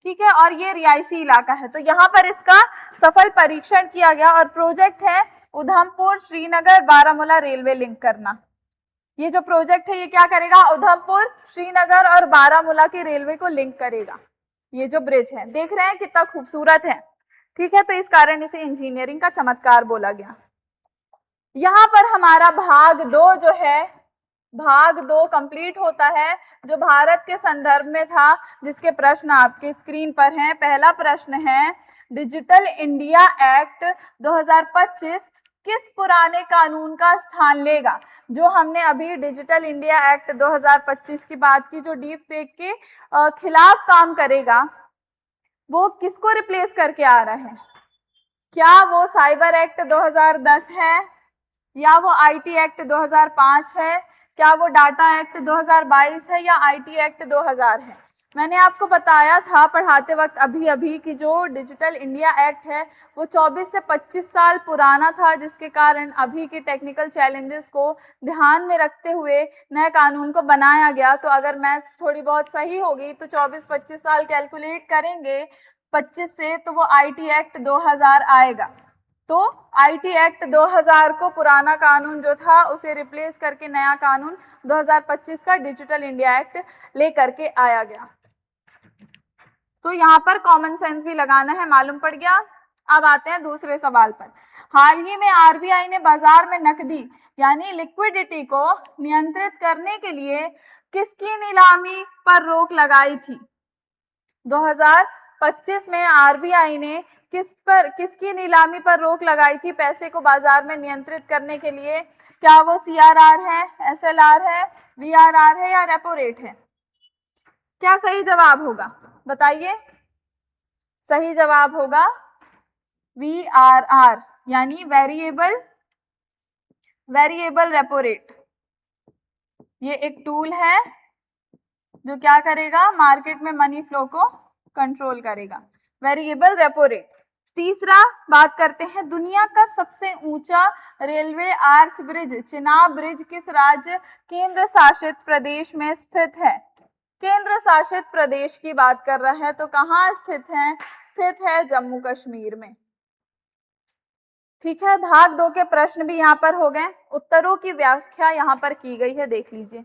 ठीक है, और ये रियासी इलाका है। तो यहाँ पर इसका सफल परीक्षण किया गया, और प्रोजेक्ट है उधमपुर श्रीनगर बारामूला रेलवे लिंक करना। ये जो प्रोजेक्ट है ये क्या करेगा, उधमपुर श्रीनगर और बारामूला की रेलवे को लिंक करेगा। ये जो ब्रिज है देख रहे हैं कितना खूबसूरत है, ठीक है, तो इस कारण इसे इंजीनियरिंग का चमत्कार बोला गया। यहाँ पर हमारा भाग 2 जो है भाग 2 कंप्लीट होता है, जो भारत के संदर्भ में था, जिसके प्रश्न आपके स्क्रीन पर हैं। पहला प्रश्न है, डिजिटल इंडिया एक्ट 2025 किस पुराने कानून का स्थान लेगा? जो हमने अभी डिजिटल इंडिया एक्ट 2025 की बात की, जो डीप फेक के खिलाफ काम करेगा, वो किसको रिप्लेस करके आ रहा है? क्या वो साइबर एक्ट 2010 है, या वो आईटी एक्ट 2005 है, क्या वो डाटा एक्ट 2022 है, या आईटी एक्ट 2000 है? मैंने आपको बताया था पढ़ाते वक्त अभी अभी कि जो डिजिटल इंडिया एक्ट है वो 24 से 25 साल पुराना था, जिसके कारण अभी के टेक्निकल चैलेंजेस को ध्यान में रखते हुए नए कानून को बनाया गया। तो अगर मैथ्स थोड़ी बहुत सही होगी तो 24-25 साल कैलकुलेट करेंगे 25 से, तो वो आईटी एक्ट 2000 आएगा। तो आईटी एक्ट 2000 को पुराना कानून जो था उसे रिप्लेस करके नया कानून 2025 का डिजिटल इंडिया एक्ट लेकर के आया गया। तो यहाँ पर कॉमन सेंस भी लगाना है, मालूम पड़ गया। अब आते हैं दूसरे सवाल पर। हाल ही में आरबीआई ने बाजार में नकदी यानी लिक्विडिटी को नियंत्रित करने के लिए किसकी नीलामी पर रोक लगाई थी? 2025 में आरबीआई ने किसकी नीलामी पर रोक लगाई थी पैसे को बाजार में नियंत्रित करने के लिए? क्या वो सीआरआर है, एसएलआर है, वीआरआर है, या रेपो रेट है? क्या सही जवाब होगा बताइए? सही जवाब होगा वीआरआर, यानी वेरिएबल रेपो रेट। ये एक टूल है जो क्या करेगा? मार्केट में मनी फ्लो को कंट्रोल करेगा। Variable repo rate. तीसरा बात करते हैं, दुनिया का सबसे ऊंचा railway arch bridge Chenab bridge किस राज्य केंद्र शासित प्रदेश में स्थित है? केंद्र शासित प्रदेश की बात कर रहा है तो कहाँ स्थित है? स्थित है जम्मू कश्मीर में। ठीक है, भाग 2 के प्रश्न भी यहाँ पर हो गए, उत्तरों की व्याख्या यहाँ पर की गई है, देख लीजिए।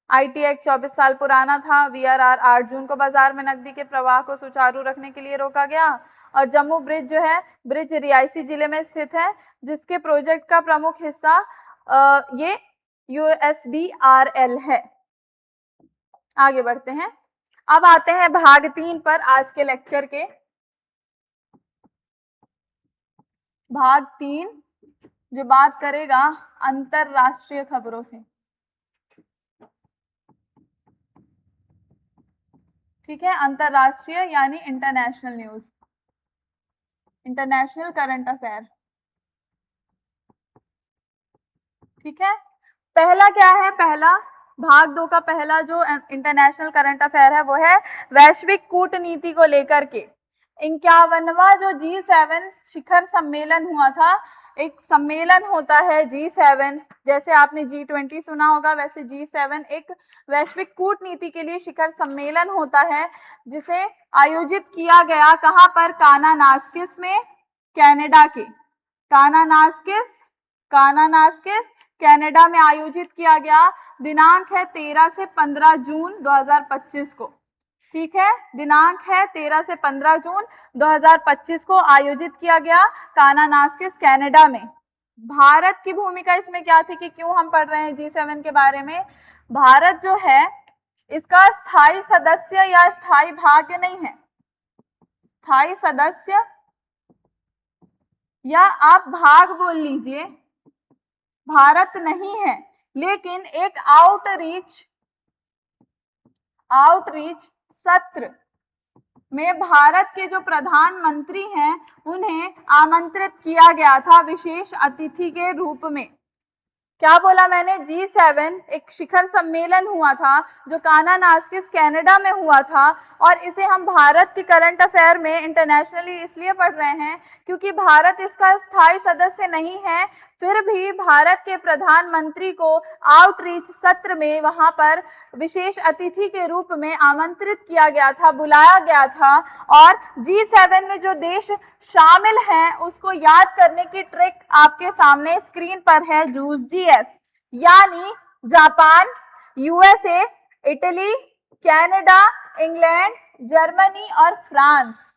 आईटी एक्ट 24 साल पुराना था, वीआरआर 8 जून को बाजार में नकदी के प्रवाह को सुचारू रखने के लिए रोका गया, और जम्मू ब्रिज जो है, ब्रिज रियासी जिले में स्थित है, जिसके प्रोजेक्ट का प्रमुख हिस्सा ये यूएसबीआरएल है। आगे बढ़ते हैं, अब आते हैं भाग 3 पर आज के लेक्चर के। भाग 3 जो बात करेगा अंतरराष्ट्रीय खबरों से। ठीक है, अंतरराष्ट्रीय यानी international news, international current affair. ठीक है, पहला क्या है? पहला भाग 2 का पहला जो इंटरनेशनल करंट अफेयर है वो है वैश्विक कूटनीति को लेकर के 51वां जो G7 शिखर सम्मेलन हुआ था। एक सम्मेलन होता है G7, जैसे आपने G20 सुना होगा, वैसे G7 एक वैश्विक कूटनीति के लिए शिखर सम्मेलन होता है, जिसे आयोजित किया गया कहाँ पर? कानानास्किस में, कनाडा के। कानानास्किस कनाडा में आयोजित किया गया। दिनांक है 13 से 15 जून 2025 को। ठीक है, दिनांक है 13 से 15 जून 2025 को आयोजित किया गया कानानास्किस कनाडा में। भारत की भूमिका इसमें क्या थी कि क्यों हम पढ़ रहे हैं G7 के बारे में? भारत जो है इसका स्थायी सदस्य या स्थायी भाग नहीं है, स्थायी सदस्य या आप भाग बोल लीजिए, भारत नहीं है, लेकिन एक आउटरीच सत्र में भारत के जो प्रधानमंत्री हैं उन्हें आमंत्रित किया गया था विशेष अतिथि के रूप में। क्या बोला मैंने? G7 एक शिखर सम्मेलन हुआ था जो कानानास्किस कनाडा में हुआ था, और इसे हम भारत की करंट अफेयर में इंटरनेशनली इसलिए पढ़ रहे हैं क्योंकि भारत इसका स्थायी सदस्य नहीं है, फिर भी भारत के प्रधानमंत्री को आउटरीच सत्र में वहां पर विशेष अतिथि के रूप में आमंत्रित किया गया था, बुलाया गया था। और G7 में जो देश शामिल हैं उसको याद करने की ट्रिक आपके सामने स्क्रीन पर है, JUSGF, यानी Japan, USA, Italy, Canada, England, Germany और फ्रांस।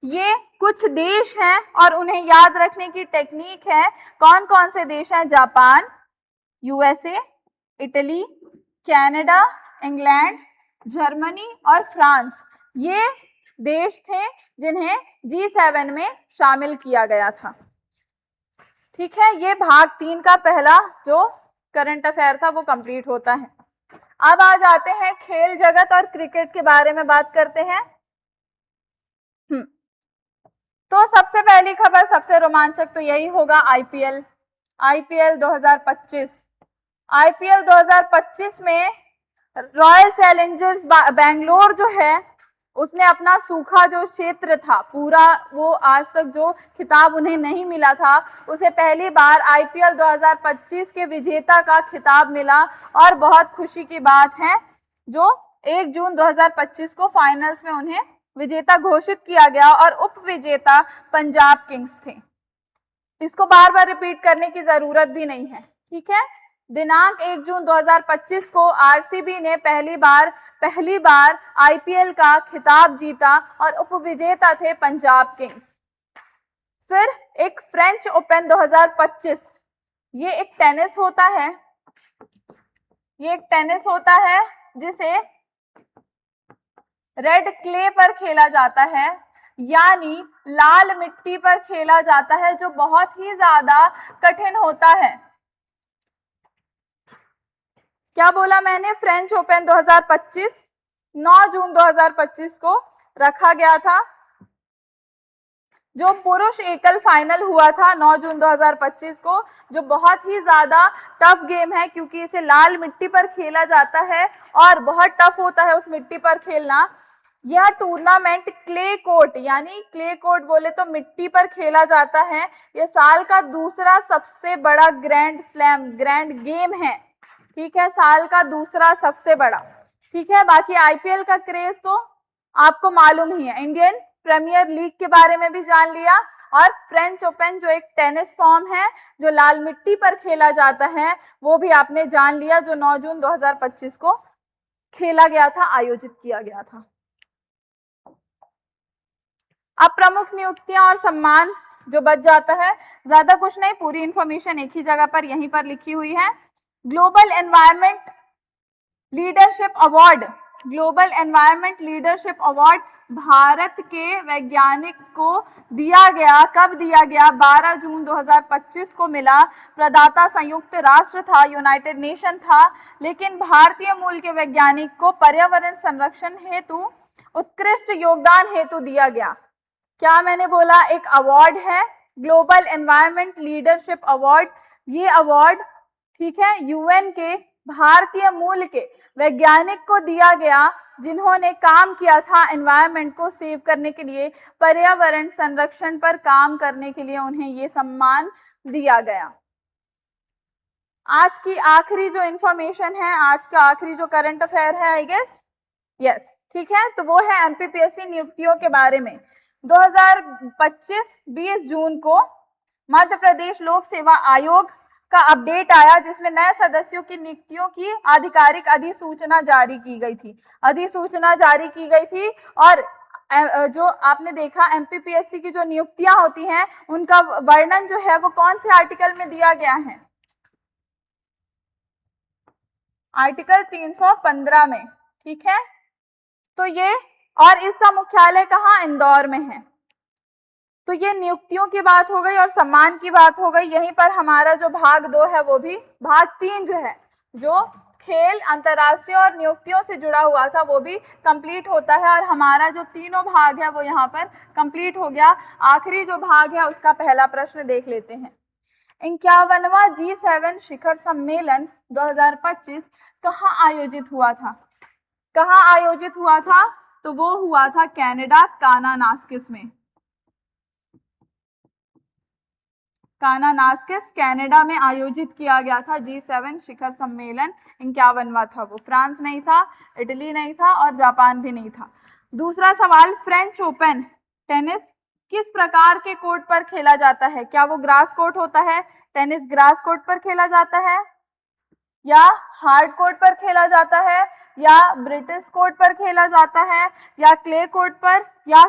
ये कुछ देश हैं और उन्हें याद रखने की टेक्निक है। कौन कौन से देश हैं? Japan, USA, Italy, Canada, England, Germany और फ्रांस, ये देश थे जिन्हें G7 में शामिल किया गया था। ठीक है, ये भाग 3 का पहला जो करंट अफेयर था वो कंप्लीट होता है। अब आ जाते हैं खेल जगत और क्रिकेट के बारे में बात करते हैं। तो सबसे पहली खबर, सबसे रोमांचक तो यही होगा आईपीएल 2025। आईपीएल 2025 में रॉयल चैलेंजर्स बैंगलोर जो है उसने अपना सूखा जो क्षेत्र था पूरा, वो आज तक जो खिताब उन्हें नहीं मिला था, उसे पहली बार आईपीएल 2025 के विजेता का खिताब मिला। और बहुत खुशी की बात है जो 1 जून 2025 को फाइनल्स में उन्हें विजेता घोषित किया गया और उप विजेता पंजाब किंग्स थे। इसको बार बार रिपीट करने की जरूरत भी नहीं है। ठीक है, दिनांक 1 जून 2025 को आरसीबी ने पहली बार आईपीएल का खिताब जीता और उपविजेता थे पंजाब किंग्स। फिर एक फ्रेंच ओपन 2025, ये एक टेनिस होता है जिसे रेड क्ले पर खेला जाता है, यानी लाल मिट्टी पर खेला जाता है, जो बहुत ही ज्यादा कठिन होता है। क्या बोला मैंने? फ्रेंच ओपन 2025 9 जून 2025 को रखा गया था। जो पुरुष एकल फाइनल हुआ था 9 जून 2025 को, जो बहुत ही ज्यादा टफ गेम है क्योंकि इसे लाल मिट्टी पर खेला जाता है और बहुत टफ होता है उस मिट्टी पर खेलना। यह टूर्नामेंट क्ले कोर्ट, यानी क्ले कोर्ट बोले तो मिट्टी पर खेला जाता है। यह साल का दूसरा सबसे बड़ा ग्रैंड गेम है। ठीक है, साल का दूसरा सबसे बड़ा। ठीक है, बाकी आईपीएल का क्रेज तो आपको मालूम ही है। इंडियन प्रीमियर लीग के बारे में भी जान लिया और फ्रेंच ओपन जो एक टेनिस फॉर्म है जो लाल मिट्टी पर खेला जाता है वो भी आपने जान लिया, जो 9 जून 2025 को खेला गया था, आयोजित किया गया था। अब प्रमुख नियुक्तियां और सम्मान जो बच जाता है, ज्यादा कुछ नहीं, पूरी इंफॉर्मेशन एक ही जगह पर यहीं पर लिखी हुई है। Global environment leadership award Bharat के वैज्ञानिक को दिया गया। कब दिया गया? 12 जून 2025 को मिला। प्रदाता संयुक्त राष्ट्र था, यूनाइटेड नेशन था, लेकिन भारतीय मूल के वैज्ञानिक को पर्यावरण संरक्षण हेतु उत्कृष्ट योगदान हेतु दिया गया। क्या मैंने बोला? एक अवार्ड है, ग्लोबल एनवायरनमेंट लीडरशिप अवार्ड। ये अवार्ड, ठीक है, यूएन के भारतीय मूल के वैज्ञानिक को दिया गया जिन्होंने काम किया था एनवायरनमेंट को सेव करने के लिए, पर्यावरण संरक्षण पर काम करने के लिए उन्हें ये सम्मान दिया गया। आज की आखिरी जो इंफॉर्मेशन है, आज का आखिरी जो करंट अफेयर है, आई गेस यस, ठीक है, तो वो है एमपीपीएससी नियुक्तियों के बारे में। 2025 20 जून को मध्य प्रदेश लोक सेवा आयोग का अपडेट आया जिसमें नए सदस्यों की नियुक्तियों की आधिकारिक अधिसूचना जारी की गई थी। और जो आपने देखा एमपीपीएससी की जो नियुक्तियां होती हैं उनका वर्णन जो है वो कौन से आर्टिकल में दिया गया है? आर्टिकल 315 में। ठीक है, तो ये, और इसका मुख्यालय कहाँ? इंदौर में है। तो ये नियुक्तियों की बात हो गई और सम्मान की बात हो गई। यहीं पर हमारा जो भाग 2 है वो भी, भाग 3 जो है, जो खेल, अंतरराष्ट्रीय और नियुक्तियों से जुड़ा हुआ था, वो भी कंप्लीट होता है और हमारा जो तीनों भाग है वो यहाँ पर कंप्लीट हो गया। आखिरी जो भाग है उसका पहला प्रश्न देख लेते हैं। 51वां G7 शिखर सम्मेलन 2025 कहाँ आयोजित हुआ था? तो वो हुआ था कनाडा, कानानास्किस में। कनाडा में आयोजित किया गया था G7 शिखर सम्मेलन। 51वां था वो। फ्रांस नहीं था, इटली नहीं था और जापान भी नहीं था। दूसरा सवाल, फ्रेंच ओपन टेनिस किस प्रकार के कोर्ट पर खेला जाता है? क्या वो ग्रास कोर्ट होता है? टेनिस ग्रास कोर्ट पर खेला जाता है, या हार्ड कोर्ट पर खेला जाता है, या ब्रिटिश कोर्ट पर खेला जाता है, या क्ले कोर्ट पर, या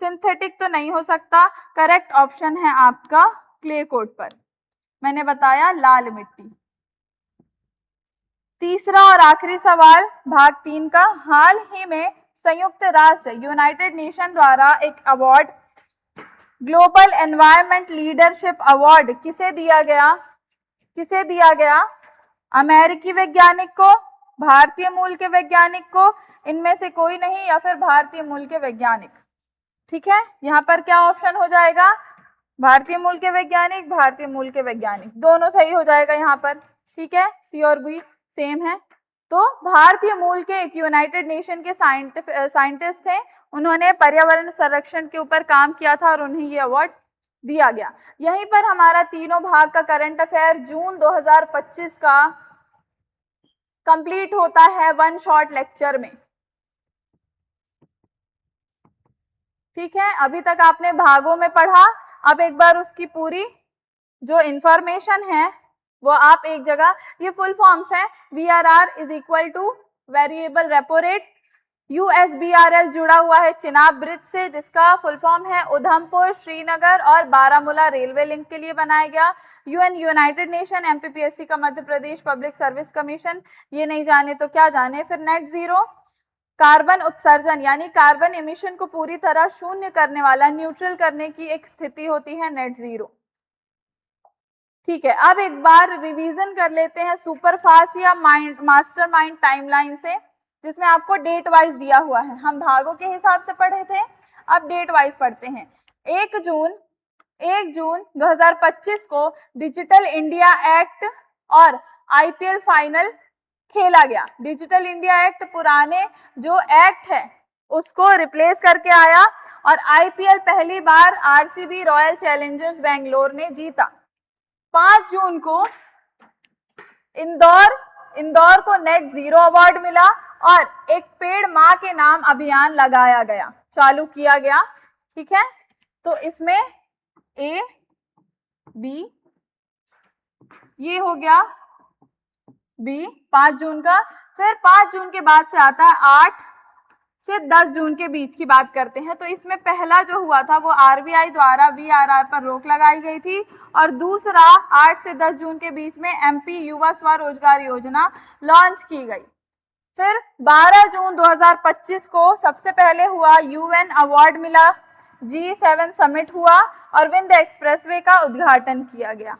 सिंथेटिक तो नहीं हो सकता। करेक्ट ऑप्शन है आपका क्ले कोर्ट पर। मैंने बताया लाल मिट्टी। तीसरा और आखिरी सवाल भाग 3 का, हाल ही में संयुक्त राष्ट्र यूनाइटेड नेशन द्वारा एक award global environment leadership award किसे दिया गया? किसे दिया गया? अमेरिकी वैज्ञानिक को, भारतीय मूल के वैज्ञानिक को, इनमें से कोई नहीं, या फिर भारतीय मूल के वैज्ञानिक। ठीक है, यहाँ पर क्या ऑप्शन हो जाएगा? भारतीय मूल के वैज्ञानिक, भारतीय मूल के वैज्ञानिक, दोनों सही हो जाएगा यहाँ पर। ठीक है, सी और बी सेम है। तो भारतीय मूल के एक यूनाइटेड नेशन के साइंटिस्ट थे, उन्होंने पर्यावरण संरक्षण के ऊपर काम किया था और उन्हें ये अवार्ड दिया गया। यहीं पर हमारा तीनों भाग का करंट अफेयर जून 2025 का कंप्लीट होता है वन शॉट लेक्चर में। ठीक है, अभी तक आपने भागों में पढ़ा, अब एक बार उसकी पूरी जो इंफॉर्मेशन है वो आप एक जगह, ये फुल फॉर्म्स है, VRR is equal two variable repo rate, USBRL जुड़ा हुआ है चिनाब ब्रिज से, जिसका फुल फॉर्म है उधमपुर, श्रीनगर और बारामूला रेलवे लिंक के लिए बनाया गया। UN यूनाइटेड नेशन, MPPSC का Madhya Pradesh public service commission, ये नहीं जाने तो क्या जाने। फिर नेट जीरो, कार्बन उत्सर्जन यानी कार्बन एमिशन को पूरी तरह शून्य करने वाला, न्यूट्रल करने की एक स्थिति होती है नेट जीरो। ठीक है, अब एक बार रिवीजन कर लेते हैं सुपर फास्ट या मास्टर माइंड टाइमलाइन से, जिसमें आपको डेट वाइज दिया हुआ है। हम भागों के हिसाब से पढ़े थे, अब डेट वाइज पढ़ते हैं। 1 जून 2025 को डिजिटल इंडिया एक्ट और IPL फाइनल खेला गया। डिजिटल इंडिया एक्ट पुराने जो एक्ट है उसको रिप्लेस करके आया और IPL पहली बार RCB रॉयल चैलेंजर्स बेंगलोर ने जीता। 5 जून को इंदौर को नेट जीरो अवार्ड मिला और एक पेड़ मां के नाम अभियान लगाया गया, चालू किया गया। ठीक है, तो इसमें A, B, ये हो गया B 5 जून का। फिर 5 जून के बाद से आता है 8 से 10 जून के बीच की बात करते हैं। तो इसमें पहला जो हुआ था वो RBI द्वारा VRR पर रोक लगाई गई थी और दूसरा 8 से 10 जून के बीच में MP युवा स्वरोजगार योजना लॉन्च की गई। फिर 12 जून 2025 को सबसे पहले हुआ UN अवार्ड मिला, G7 समिट हुआ और विंध्य एक्सप्रेसवे का उद्घाटन किया गया।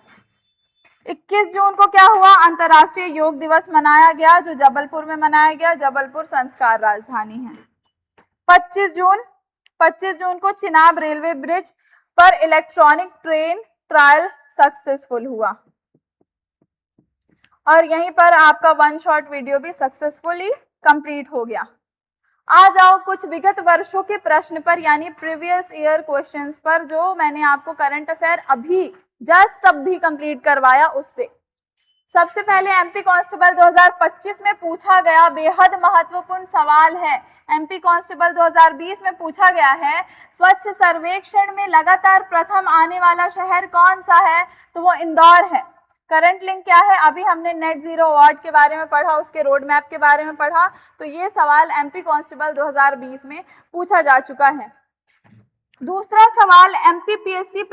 21 जून को क्या हुआ? अंतर्राष्ट्रीय योग दिवस मनाया गया, जो जबलपुर में मनाया गया, जबलपुर संस्कार राजधानी है। 25 जून को चिनाब रेलवे ब्रिज पर इलेक्ट्रॉनिक ट्रेन ट्रायल सक्सेसफुल हुआ और यहीं पर आपका वन शॉट वीडियो भी सक्सेसफुली कंप्लीट हो गया। आ जाओ कुछ विगत वर्षों के प्रश्न पर, यानी प्रीवियस ईयर क्वेश्चंस पर, जो मैंने आपको करंट अफेयर अभी जस्ट अभी कंप्लीट करवाया उससे। सबसे पहले MP कांस्टेबल 2025 में पूछा गया बेहद महत्वपूर्ण सवाल है। MP कांस्टेबल 2020 में पूछा गया है स्वच्छ सर्वेक्षण में लगातार प्रथम आने वाला शहर कौन सा है? तो वो इंदौर है। करंट लिंक क्या है? अभी हमने नेट जीरो अवार्ड के बारे में पढ़ा, उसके रोड मैप के बारे में पढ़ा, तो ये सवाल MP कांस्टेबल 2020 में पूछा जा चुका है। दूसरा सवाल MPPSC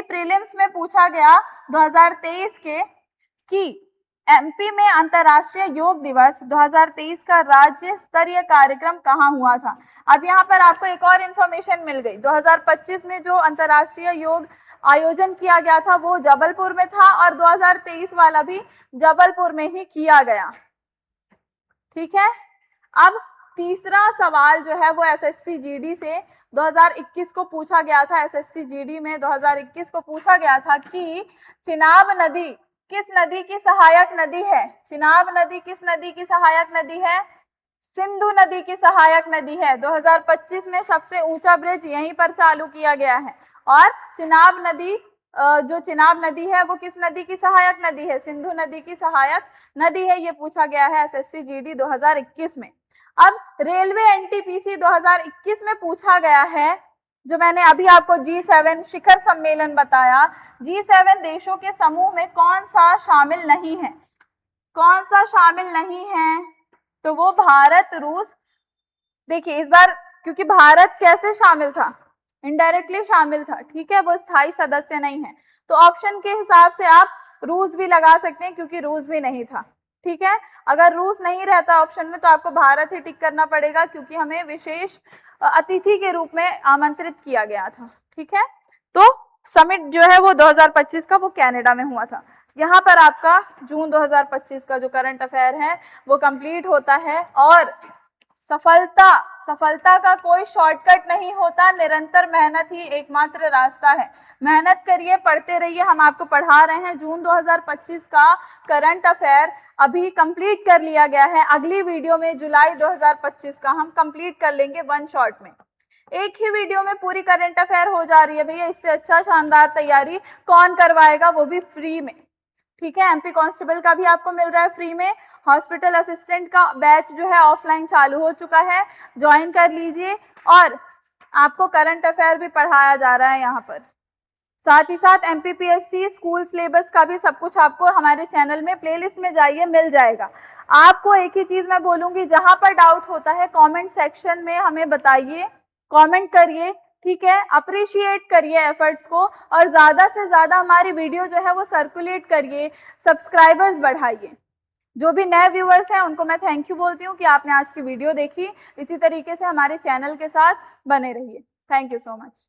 प्रीलिम्स में पूछा गया 2023 के कि MP में अंतर्राष्ट्रीय योग दिवस 2023 का राज्य स्तरीय कार्यक्रम कहाँ हुआ था। अब यहाँ पर आपको एक और इंफॉर्मेशन मिल गई। 2025 में जो अंतर्राष्ट्रीय योग आयोजन किया गया था वो जबलपुर में था और 2023 वाला भी जबलपुर में ही किया गया। ठीक है, अब तीसरा सवाल जो है वो SSC GD से 2021 को पूछा गया था। SSC GD में 2021 को पूछा गया था कि चिनाब नदी किस नदी की सहायक नदी है? चिनाब नदी किस नदी की सहायक नदी है? सिंधु नदी की सहायक नदी है। 2025 में सबसे ऊंचा ब्रिज यहीं पर चालू किया गया है और चिनाब नदी जो चिनाब नदी है वो किस नदी की सहायक नदी है? सिंधु नदी की सहायक नदी है। ये पूछा गया है SSC GD 2021 में। अब रेलवे NTPC 2021 में पूछा गया है, जो मैंने अभी आपको G7 शिखर सम्मेलन बताया, G7 देशों के समूह में कौन सा शामिल नहीं है? कौन सा शामिल नहीं है? तो वो भारत, रूस। देखिए इस बार क्योंकि भारत कैसे शामिल था? इनडायरेक्टली शामिल था। ठीक है, वो स्थायी सदस्य नहीं है। तो ऑप्शन के हिसाब से आप रूस भी लगा सकते हैं क्योंकि रूस भी नहीं था। ठीक है, अगर रूस नहीं रहता ऑप्शन में तो आपको भारत ही टिक करना पड़ेगा क्योंकि हमें विशेष अतिथि के रूप में आमंत्रित किया गया था। ठीक है, तो समिट जो है वो 2025 का वो कनाडा में हुआ था। यहाँ पर आपका जून 2025 का जो करंट अफेयर है वो कंप्लीट होता है। और सफलता का कोई शॉर्टकट नहीं होता, निरंतर मेहनत ही एकमात्र रास्ता है। मेहनत करिए, पढ़ते रहिए, हम आपको पढ़ा रहे हैं। जून 2025 का करंट अफेयर अभी कंप्लीट कर लिया गया है। अगली वीडियो में जुलाई 2025 का हम कंप्लीट कर लेंगे वन शॉट में। एक ही वीडियो में पूरी करंट अफेयर हो जा रही है भैया, इससे अच्छा शानदार तैयारी कौन करवाएगा, वो भी फ्री में। ठीक है, एमपी कांस्टेबल का भी आपको मिल रहा है फ्री में। हॉस्पिटल असिस्टेंट का बैच जो है ऑफलाइन चालू हो चुका है, ज्वाइन कर लीजिए। और आपको करंट अफेयर भी पढ़ाया जा रहा है यहाँ पर। साथ ही साथ एमपीपीएससी स्कूल सिलेबस का भी सब कुछ आपको हमारे चैनल में प्लेलिस्ट में जाइए मिल जाएगा। आपको एक ही चीज मैं बोलूंगी, जहां पर डाउट होता है कमेंट सेक्शन में हमें बताइए, कमेंट करिए। ठीक है, अप्रिशिएट करिए एफर्ट्स को और ज्यादा से ज्यादा हमारी वीडियो जो है वो सर्कुलेट करिए, सब्सक्राइबर्स बढ़ाइए। जो भी नए व्यूअर्स हैं उनको मैं थैंक यू बोलती हूँ कि आपने आज की वीडियो देखी। इसी तरीके से हमारे चैनल के साथ बने रहिए। Thank you so much.